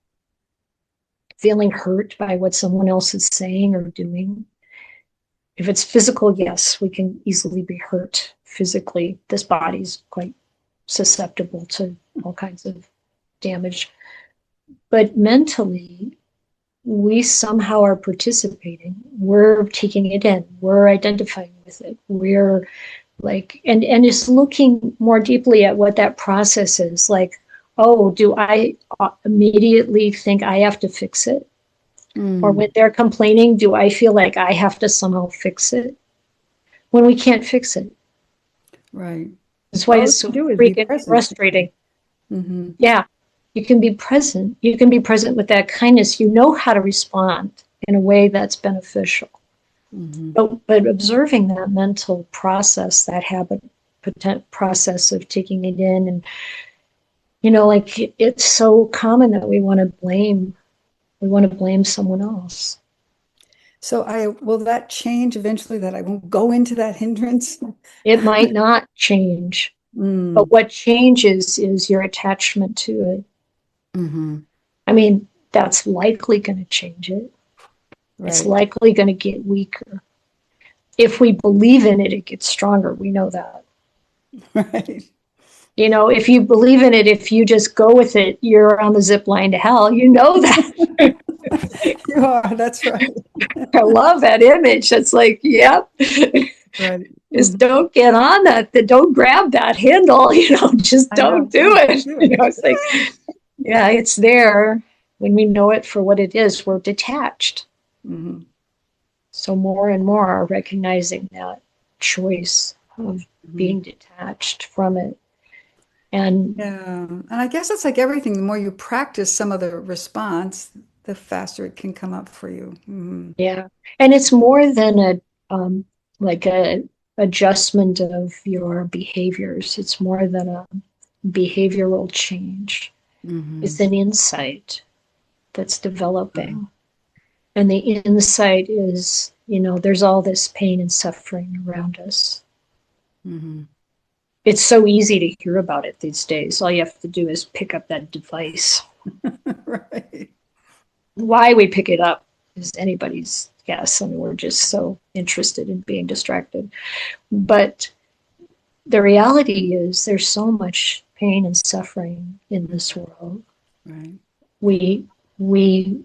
feeling hurt by what someone else is saying or doing. If it's physical, yes, we can easily be hurt physically. This body's quite susceptible to all kinds of damage. But mentally, we somehow are participating. We're taking it in. We're identifying with it. We're like, and just looking more deeply at what that process is. Like, oh, do I immediately think I have to fix it? Or Mm. when they're complaining, do I feel like I have to somehow fix it when we can't fix it? Right. That's why All we it's can so do is be freaking present. frustrating. Hmm. Yeah, you can be present. You can be present with that kindness. You know how to respond in a way that's beneficial. Hmm. But observing that mental process, that habit process of taking it in, and like it's so common that we want to blame. We want to blame someone else. So will that change eventually that I won't go into that hindrance? It might not change. Mm. But what changes is your attachment to it. Hmm. I mean, that's likely going to change it. It's Right. likely going to get weaker. If we believe in it, it gets stronger. We know that. Right. If you believe in it, if you just go with it, you're on the zip line to hell. You know that. You are. That's right. I love that image. It's like, yep. Right. Just Hmm. don't get on that. Don't grab that handle. Just I don't know. do Don't it. do it. It's like, yeah, it's there. When we know it for what it is, we're detached. Hmm. So more and more are recognizing that choice of Hmm. being detached from it. And Yeah. And I guess it's like everything. The more you practice some of the response, the faster it can come up for you. Hmm. yeah, and it's more than like a adjustment of your behaviors. It's more than a behavioral change. Hmm. It's an insight that's developing. And the insight is, there's all this pain and suffering around us. Mm-hmm. It's so easy to hear about it these days. All you have to do is pick up that device. Right. Why we pick it up is anybody's guess. I mean, we're just so interested in being distracted. But the reality is there's so much pain and suffering in this world. Right. We we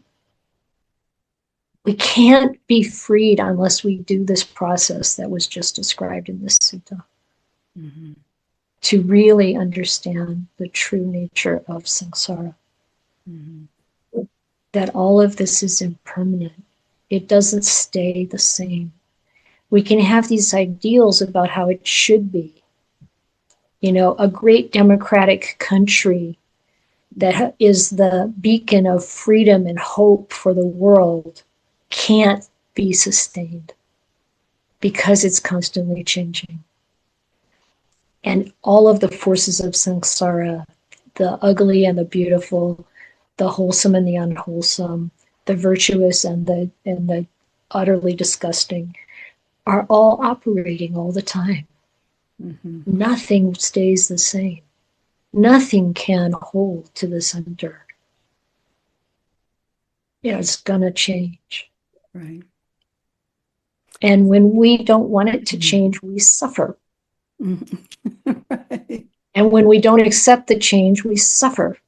we can't be freed unless we do this process that was just described in this sutta, Mm-hmm. to really understand the true nature of samsara. Mm-hmm. That all of this is impermanent. It doesn't stay the same. We can have these ideals about how it should be. A great democratic country that is the beacon of freedom and hope for the world can't be sustained because it's constantly changing. And all of the forces of samsara, the ugly and the beautiful, the wholesome and the unwholesome, the virtuous and the utterly disgusting, are all operating all the time. Mm-hmm. Nothing stays the same. Nothing can hold to the center. It's gonna change. Right. And when we don't want it to Mm-hmm. change, we suffer. Mm-hmm. Right. And when we don't accept the change, we suffer.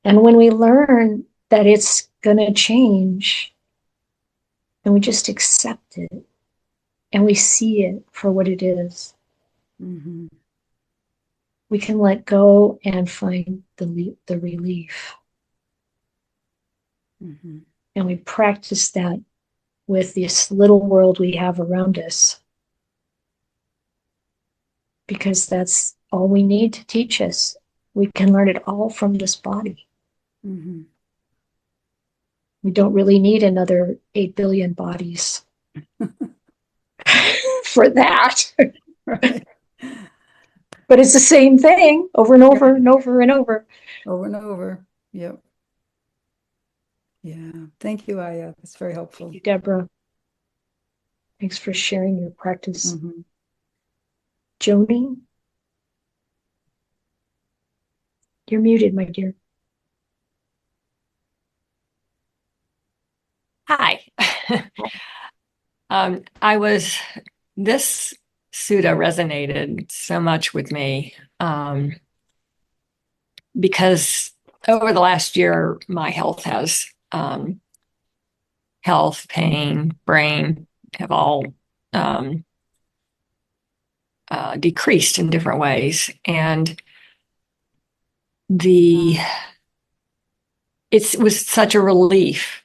And when we learn that it's gonna change, and we just accept it, and we see it for what it is, Mm-hmm. we can let go and find the relief. Mm-hmm. And we practice that with this little world we have around us, because that's all we need to teach us. We can learn it all from this body. Mm-hmm. We don't really need another 8 billion bodies for that. Right. But it's the same thing over and over Right. and over and over. Over and over. Yep. Yeah. Thank you, Ayya. That's very helpful. Thank you, Deborah. Thanks for sharing your practice. Mm-hmm. Joni, you're muted, my dear. Hi. This sutta resonated so much with me because over the last year, my health, pain, brain have all decreased in different ways. And it was such a relief,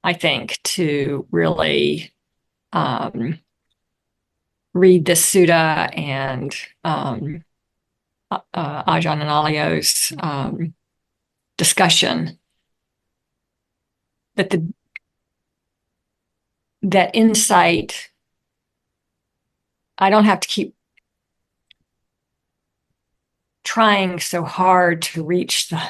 I think, to really read this sutta and Ajahn Anālayo's discussion that that insight, I don't have to keep trying so hard to reach the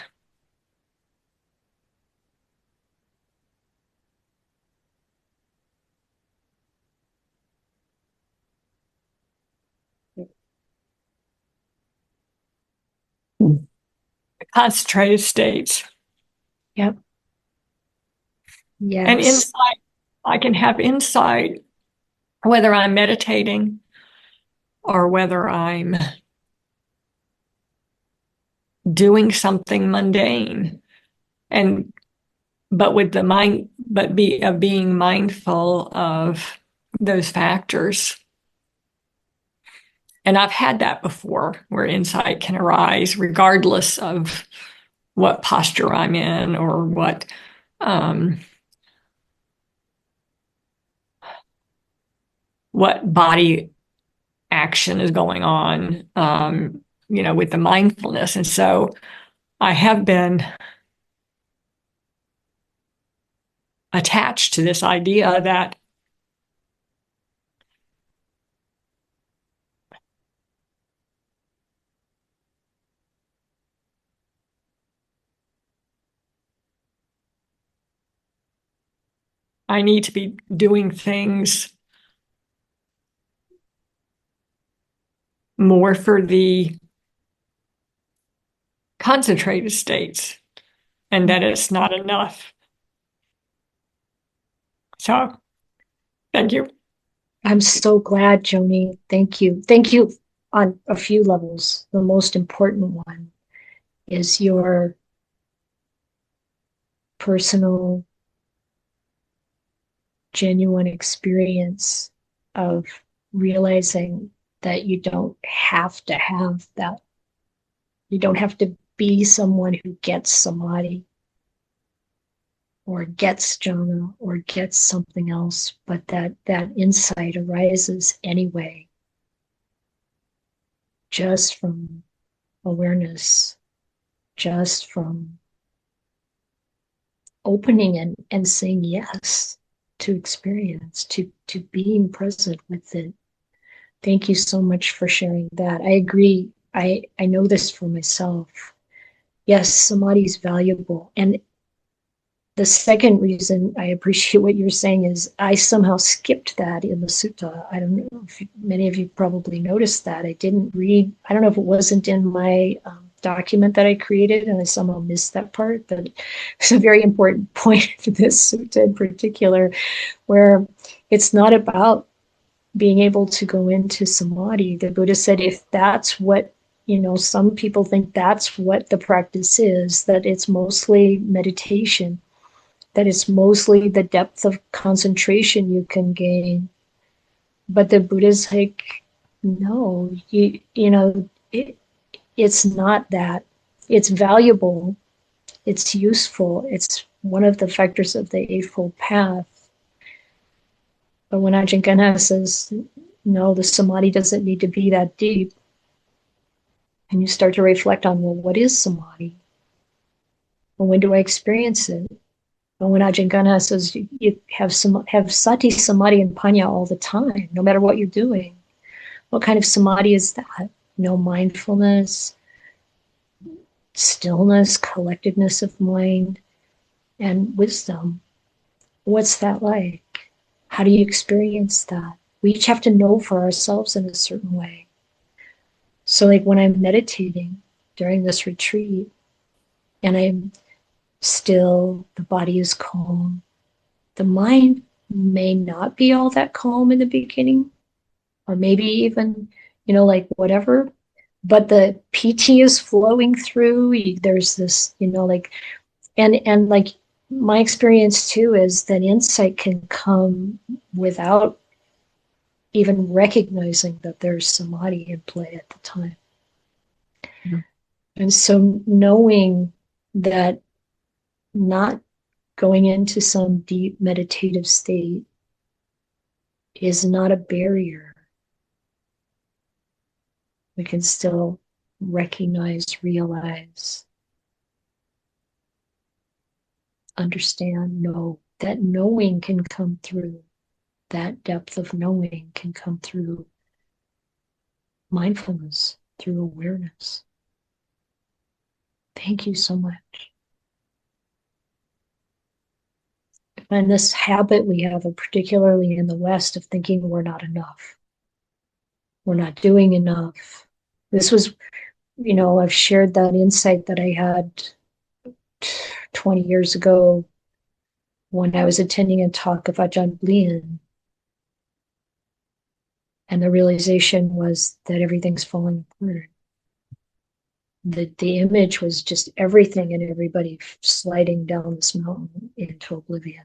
concentrated states. Yep. Yes. And insight, I can have insight whether I'm meditating or whether I'm doing something mundane. But with the mind, being mindful of those factors. And I've had that before where insight can arise regardless of what posture I'm in or what body action is going on, with the mindfulness. And so I have been attached to this idea that I need to be doing things more for the concentrated states, and that it's not enough. So, thank you. I'm so glad, Joni. Thank you. Thank you on a few levels. The most important one is your personal, genuine experience of realizing that you don't have to have that. You don't have to be someone who gets samadhi or gets jhana or gets something else, but that insight arises anyway, just from awareness, just from opening and saying yes to experience, to being present with it. Thank you so much for sharing that. I agree. I know this for myself. Yes, samadhi is valuable. And the second reason I appreciate what you're saying is I somehow skipped that in the sutta. I don't know if many of you probably noticed that. I didn't read, I don't know if it wasn't in my document that I created and I somehow missed that part, but it's a very important point for this sutta in particular, where it's not about being able to go into samadhi. The Buddha said, if that's what, some people think that's what the practice is, that it's mostly meditation, that it's mostly the depth of concentration you can gain. But the Buddha's like, no, it's not that. It's valuable. It's useful. It's one of the factors of the Eightfold Path. But when Ajahn Kana says, no, the samadhi doesn't need to be that deep, and you start to reflect on, well, what is samadhi? Well, when do I experience it? Well, when Ajahn Kana says you have sati, samadhi, and panya all the time, no matter what you're doing. What kind of samadhi is that? No mindfulness, stillness, collectedness of mind, and wisdom. What's that like? How do you experience that? We each have to know for ourselves in a certain way. So like when I'm meditating during this retreat and I'm still, the body is calm, the mind may not be all that calm in the beginning, or maybe even, like whatever, but the PT is flowing through. There's this, and like my experience too is that insight can come without even recognizing that there's samadhi in play at the time. Mm-hmm. And so knowing that not going into some deep meditative state is not a barrier. We can still recognize, realize, understand, know. That knowing can come through. That depth of knowing can come through mindfulness, through awareness. Thank you so much. And this habit we have, particularly in the West, of thinking we're not enough. We're not doing enough. This was, I've shared that insight that I had 20 years ago when I was attending a talk of Ajahn Blian. And the realization was that everything's falling apart. The image was just everything and everybody sliding down this mountain into oblivion.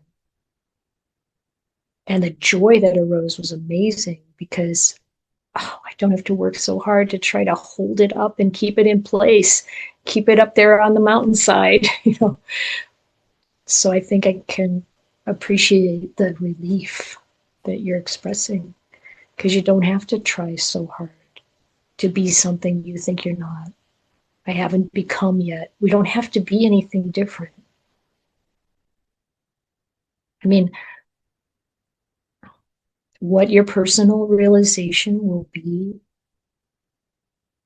And the joy that arose was amazing because I don't have to work so hard to try to hold it up and keep it in place, keep it up there on the mountainside, So I think I can appreciate the relief that you're expressing, because you don't have to try so hard to be something you think you're not. I haven't become yet. We don't have to be anything different. I mean, what your personal realization will be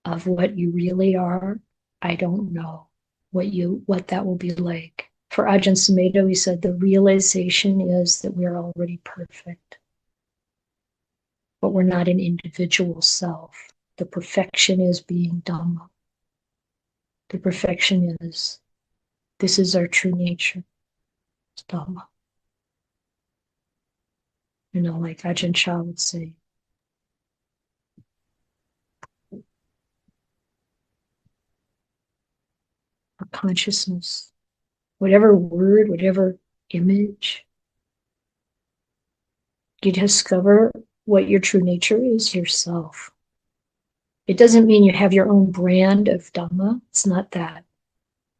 of what you really are, I don't know what that will be like. For Ajahn Sumedho, he said, the realization is that we're already perfect, but we're not an individual self. The perfection is being Dhamma. The perfection is, this is our true nature. It's Dhamma. Like Ajahn Chah would say, our consciousness, whatever word, whatever image, you discover what your true nature is yourself. It doesn't mean you have your own brand of Dhamma. It's not that.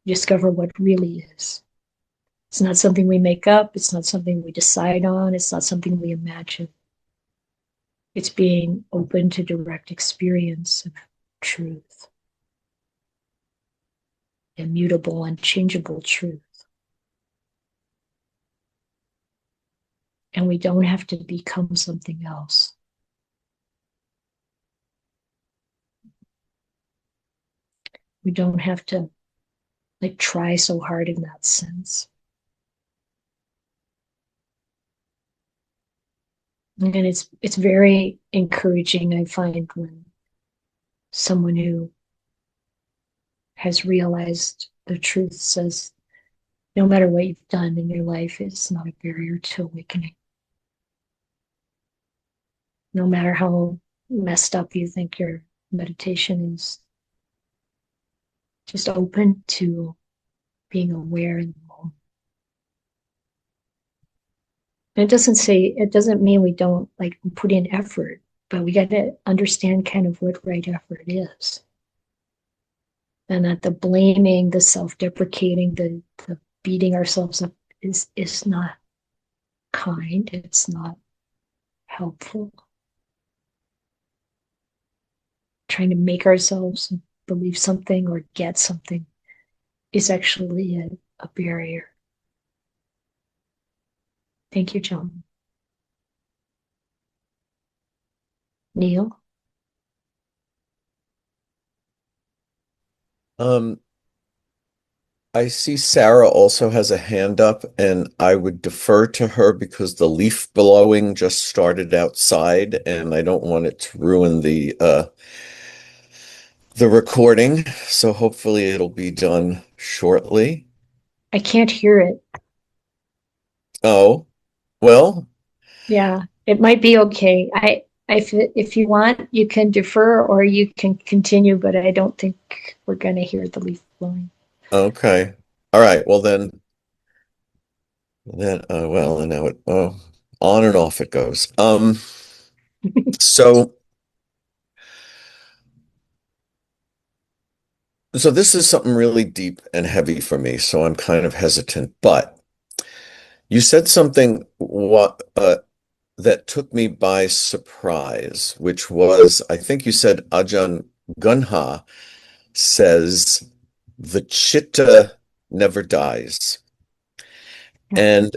You discover what really is. It's not something we make up. It's not something we decide on. It's not something we imagine. It's being open to direct experience of truth, immutable, unchangeable truth. And we don't have to become something else. We don't have to try so hard in that sense. And it's very encouraging, I find, when someone who has realized the truth says, no matter what you've done in your life, it's not a barrier to awakening. No matter how messed up you think your meditation is, just open to being aware in the moment. And it doesn't mean we don't put in effort, but we got to understand kind of what right effort is. And that the blaming, the self-deprecating, the beating ourselves up is not kind. It's not helpful. Trying to make ourselves believe something or get something is actually a barrier. Thank you, John. Neil? I see Sarah also has a hand up, and I would defer to her because the leaf blowing just started outside, and I don't want it to ruin the recording. So hopefully it'll be done shortly. I can't hear it. Oh, well, Yeah, it might be okay. If you want, you can defer or you can continue, but I don't think we're going to hear the leaf blowing. okay. All right. Well, well, and now on and off it goes. So this is something really deep and heavy for me, so I'm kind of hesitant, but you said something that took me by surprise, which was, I think you said Ajahn Gunha says, the chitta never dies. And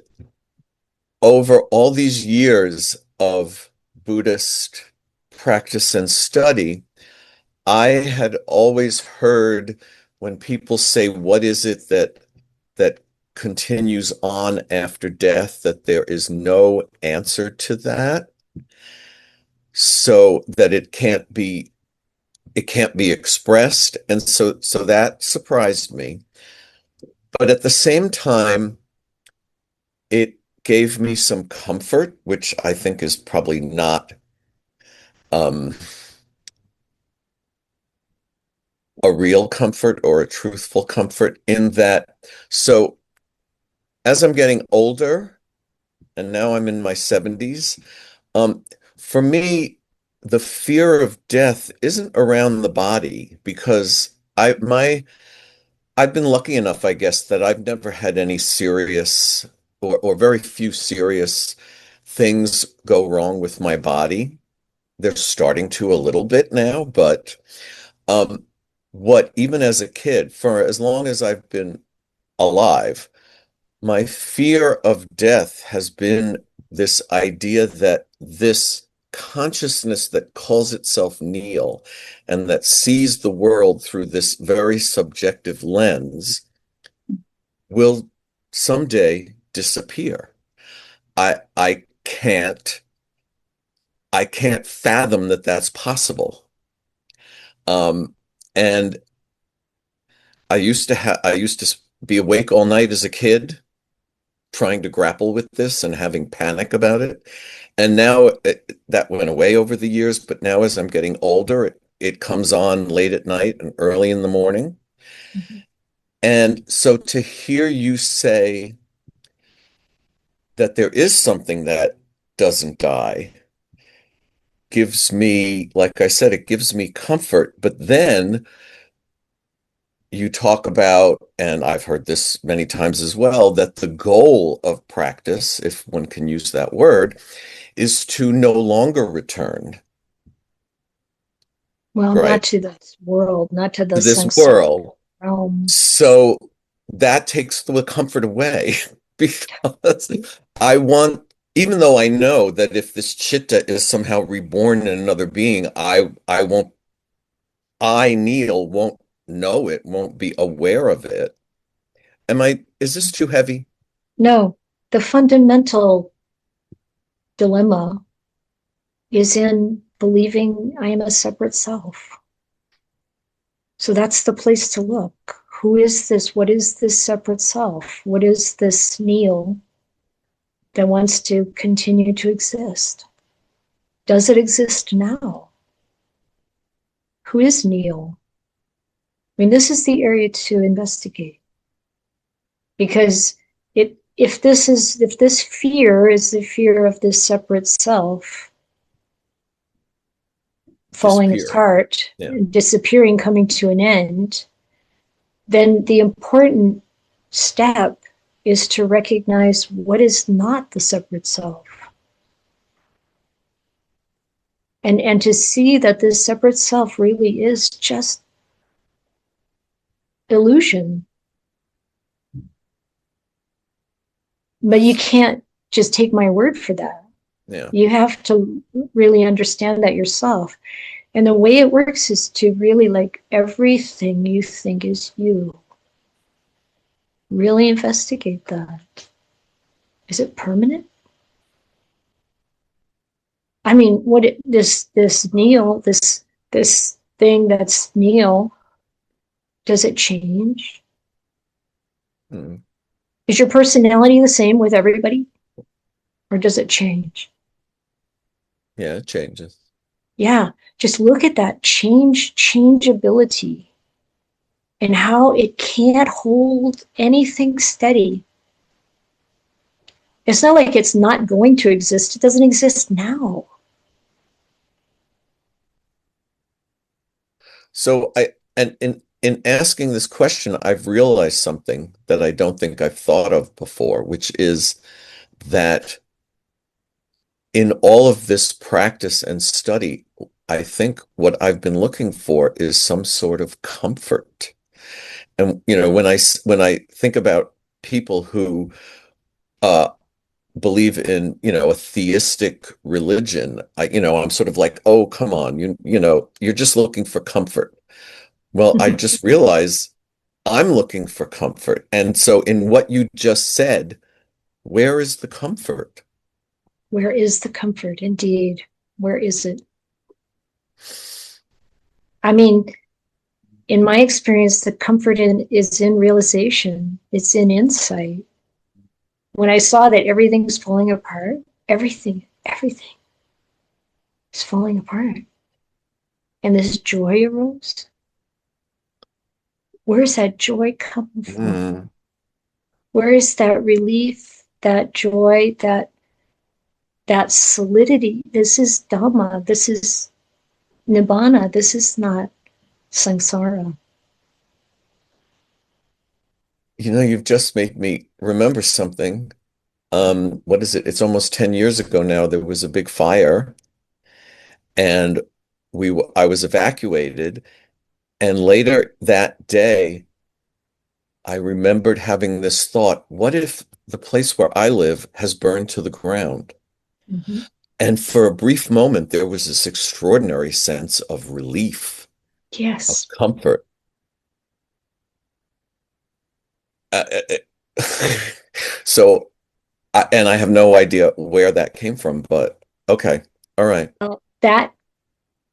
over all these years of Buddhist practice and study, I had always heard when people say, what is it that continues on after death, that there is no answer to that, so that it can't be expressed. And so that surprised me. But at the same time, it gave me some comfort, which I think is probably not a real comfort or a truthful comfort, in that, so as I'm getting older, and now I'm in my 70s, for me, the fear of death isn't around the body, because I've been lucky enough, I guess, that I've never had any serious or very few serious things go wrong with my body. They're starting to a little bit now, but even as a kid, for as long as I've been alive, my fear of death has been this idea that this consciousness that calls itself Neil and that sees the world through this very subjective lens will someday disappear. I can't fathom that that's possible. And I used to be awake all night as a kid, trying to grapple with this and having panic about it. And now that went away over the years, but now as I'm getting older, it comes on late at night and early in the morning. Mhm. And so to hear you say that there is something that doesn't die gives me, like I said, it gives me comfort. But then you talk about, and I've heard this many times as well, that the goal of practice, if one can use that word, is to no longer return, Well, right, not to this world, not to the to this samsara world. realm. So that takes the comfort away because I want, even though I know that if this chitta is somehow reborn in another being, Neil, won't know it, won't be aware of it. Is this too heavy? No, the fundamental dilemma is in believing I am a separate self. So that's the place to look. Who is this? What is this separate self? What is this Neil that wants to continue to exist? Does it exist now? Who is Neil? I mean, this is the area to investigate. Because if this fear is the fear of this separate self falling Disappearing. apart, Yeah. disappearing, coming to an end, then the important step is to recognize what is not the separate self. And to see that this separate self really is just illusion. But you can't just take my word for that. Yeah. You have to really understand that yourself. And the way it works is to really, like, everything you think is you. Really investigate that. Is it permanent? I mean, this Neil, this thing that's Neil, does it change? Mm. Is your personality the same with everybody? Or does it change? Yeah, it changes. Yeah, just look at that changeability and how it can't hold anything steady. It's not like it's not going to exist. It doesn't exist now. So in asking this question, I've realized something that I don't think I've thought of before, which is that in all of this practice and study, I think what I've been looking for is some sort of comfort. And when I think about people who uh believe in, a theistic religion, I'm sort of like, oh, come on, you're just looking for comfort. Well, I just realized I'm looking for comfort. And so in what you just said, where is the comfort? Where is the comfort? Indeed. Where is it? I mean, in my experience, the comfort is in realization. It's in insight. When I saw that everything's falling apart, everything is falling apart. And this joy arose. Where's that joy coming from? Mm. Where is that relief, that joy, that solidity? This is Dhamma. This is Nibbana. This is not samsara. You've just made me remember something. What is it? It's almost 10 years ago now. There was a big fire and I was evacuated. And later that day, I remembered having this thought, what if the place where I live has burned to the ground? Mm-hmm. And for a brief moment, there was this extraordinary sense of relief, of Yes. comfort. So, and I have no idea where that came from, but okay. All right. Well, that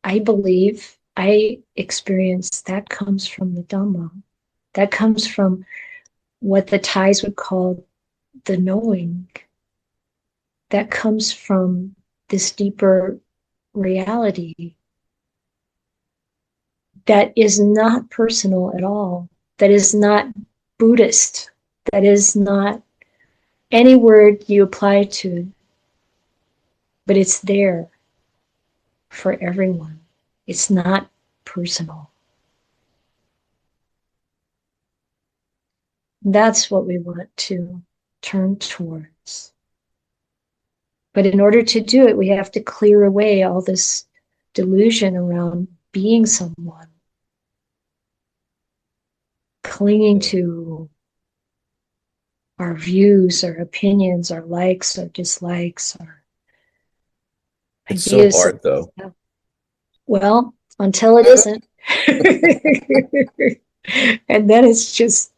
I believe I experienced that comes from the Dhamma. That comes from what the Thais would call the knowing. That comes from this deeper reality that is not personal at all, that is not Buddhist, that is not any word you apply to, but it's there for everyone. It's not personal. That's what we want to turn towards. But in order to do it, we have to clear away all this delusion around being someone, clinging to our views, our opinions, our likes, our dislikes, our It's so ideas. hard though. Well, until it isn't. And then it's just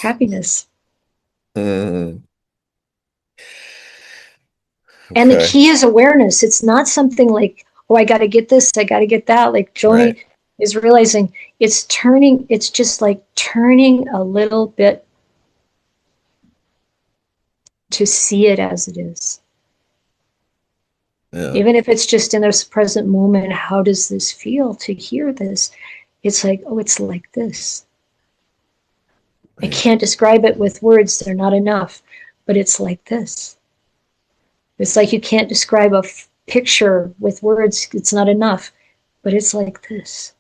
happiness. Mm, And the okay. key is awareness. It's not something like, oh, I got to get this, I got to get that. Like Joni Right. is realizing it's just like turning a little bit to see it as it is. Yeah. Even if it's just in this present moment, how does this feel to hear this? It's like, oh, it's like this. I Right. can't describe it with words, they're not enough, but it's like this. It's like you can't describe a picture with words, it's not enough, but it's like this.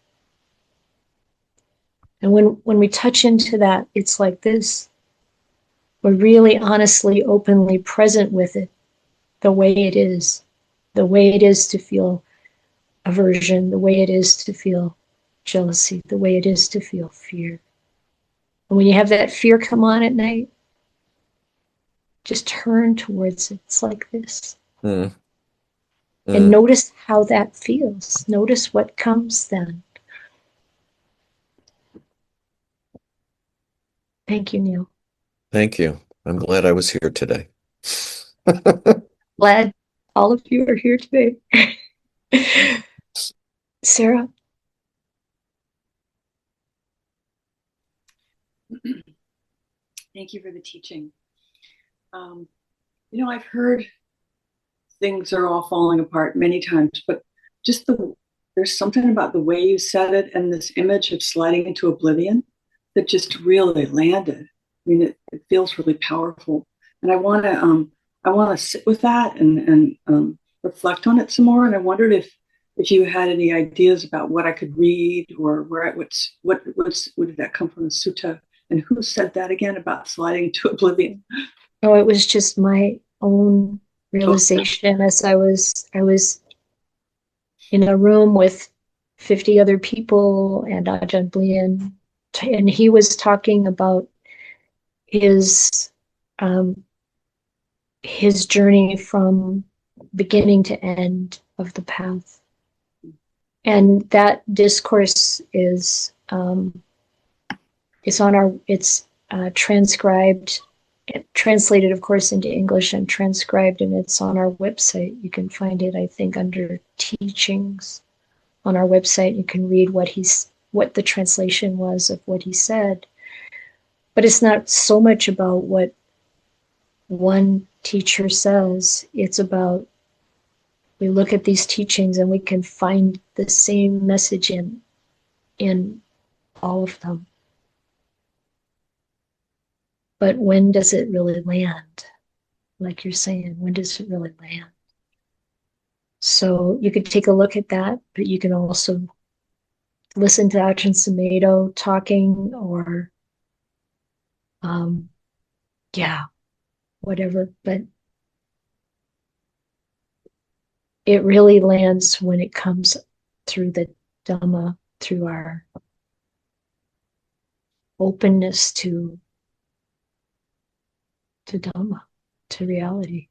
And when we touch into that, it's like this. We're really honestly, openly present with it, the way it is to feel aversion, the way it is to feel jealousy, the way it is to feel fear. And when you have that fear come on at night, just turn towards it. It's like this. Mm, And mm. notice how that feels. Notice what comes then. Thank you, Neil. Thank you. I'm glad I was here today. Glad all of you are here today. Sarah? Thank you for the teaching. I've heard things are all falling apart many times, but there's something about the way you said it and this image of sliding into oblivion that just really landed. I mean, it feels really powerful, and I want to sit with that and reflect on it some more. And I wondered if you had any ideas about what I could read or where what did that come from, the sutta, and who said that again about sliding into oblivion? Oh, it was just my own realization as I was in a room with 50 other people and Ajahn Blian, and he was talking about his journey from beginning to end of the path. And that discourse is it's transcribed, translated, of course, into English and transcribed, and it's on our website. You can find it, I think, under teachings on our website. You can read what the translation was of what he said. But it's not so much about what one teacher says. It's about, we look at these teachings and we can find the same message in all of them. But when does it really land? Like you're saying, when does it really land? So you could take a look at that, but you can also listen to Ajahn Sumedho talking, or whatever. But it really lands when it comes through the Dhamma, through our openness to Dhamma, to reality,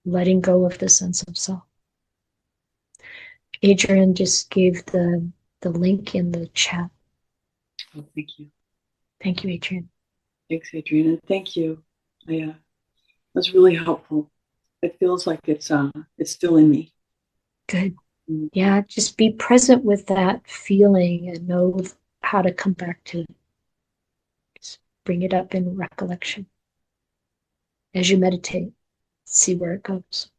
letting go of the sense of self. Adrian just gave the link in the chat. Oh, thank you. Thank you, Adrian. Thanks, Adrian, and thank you. That was really helpful. It feels like it's still in me. Good. Yeah, just be present with that feeling and know how to come back to it. Just bring it up in recollection as you meditate. See where it goes.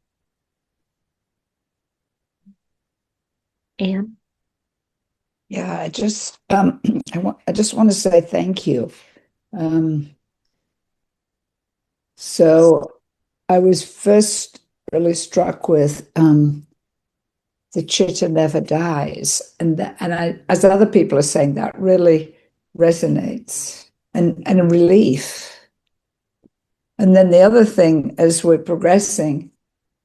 Anne? Yeah, I just want to say thank you. So I was first really struck with the chitta never dies, and as other people are saying, that really resonates and a relief. And then the other thing, as we're progressing,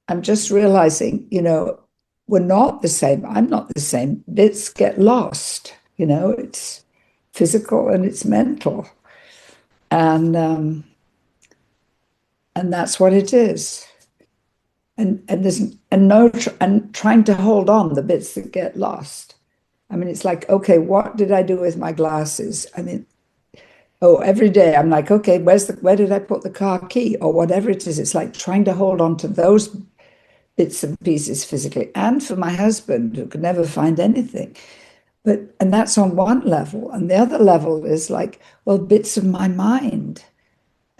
I'm just realizing, we're not the same. I'm not the same. Bits get lost. It's physical and it's mental, and that's what it is. And trying to hold on the bits that get lost. I mean, it's like, okay, what did I do with my glasses? I mean, every day I'm like, okay, where did I put the car key or whatever it is? It's like trying to hold on to those bits and pieces physically, and for my husband who could never find anything. And that's on one level. And the other level is like, well, bits of my mind.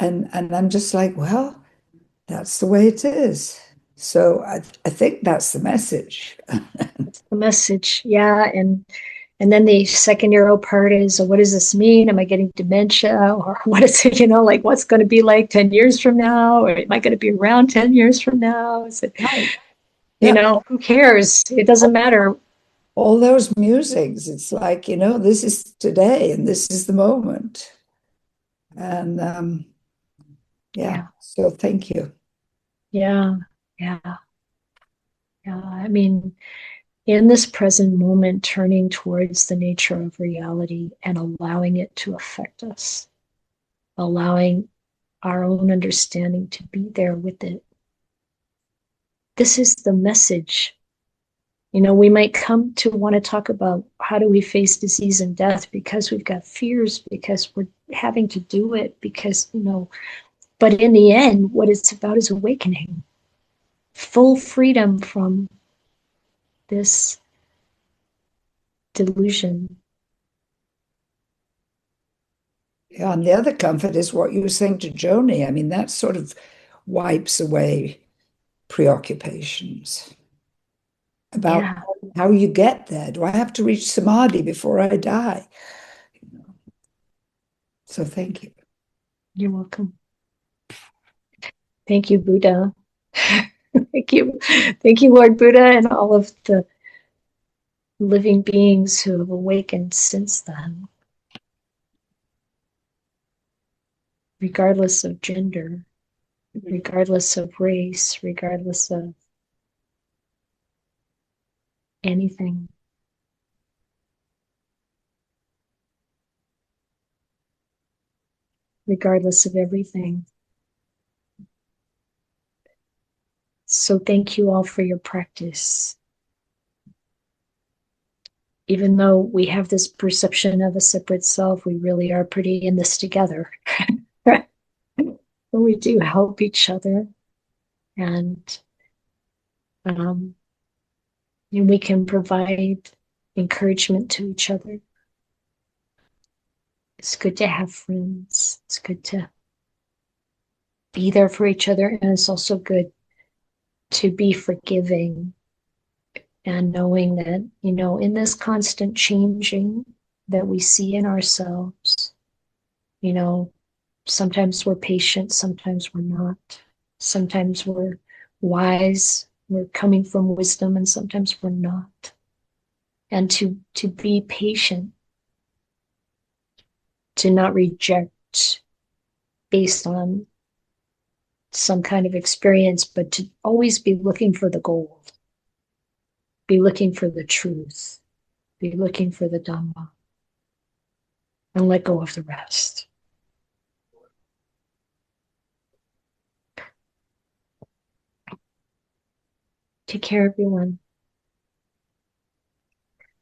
And I'm just like, well, that's the way it is. So I think that's the message. That's the message. Yeah. And then the secondary part is, what does this mean? Am I getting dementia? Or what is it, like what's going to be like 10 years from now? Or am I going to be around 10 years from now? Is it, who cares? It doesn't matter. All those musings, it's like, this is today and this is the moment. And so thank you. Yeah. I mean, in this present moment, turning towards the nature of reality and allowing it to affect us, allowing our own understanding to be there with it. This is the message. We might come to want to talk about how do we face disease and death because we've got fears, because we're having to do it, because, but in the end, what it's about is awakening, full freedom from this delusion. Yeah, and the other comfort is what you were saying to Joni. I mean, that sort of wipes away preoccupations about how you get there. Do I have to reach samadhi before I die? So thank you. You're welcome. Thank you, Buddha. Thank you. Thank you, Lord Buddha, and all of the living beings who have awakened since then, regardless of gender, regardless of race, regardless of anything. Regardless of everything. So thank you all for your practice. Even though we have this perception of a separate self, we really are pretty in this together. We do help each other, and we can provide encouragement to each other. It's good to have friends. It's good to be there for each other, and it's also good to be forgiving and knowing that, in this constant changing that we see in ourselves, sometimes we're patient, sometimes we're not. Sometimes we're wise, we're coming from wisdom, and sometimes we're not. And to be patient, to not reject based on some kind of experience, but to always be looking for the gold, be looking for the truth, be looking for the Dhamma, and let go of the rest. Take care, everyone.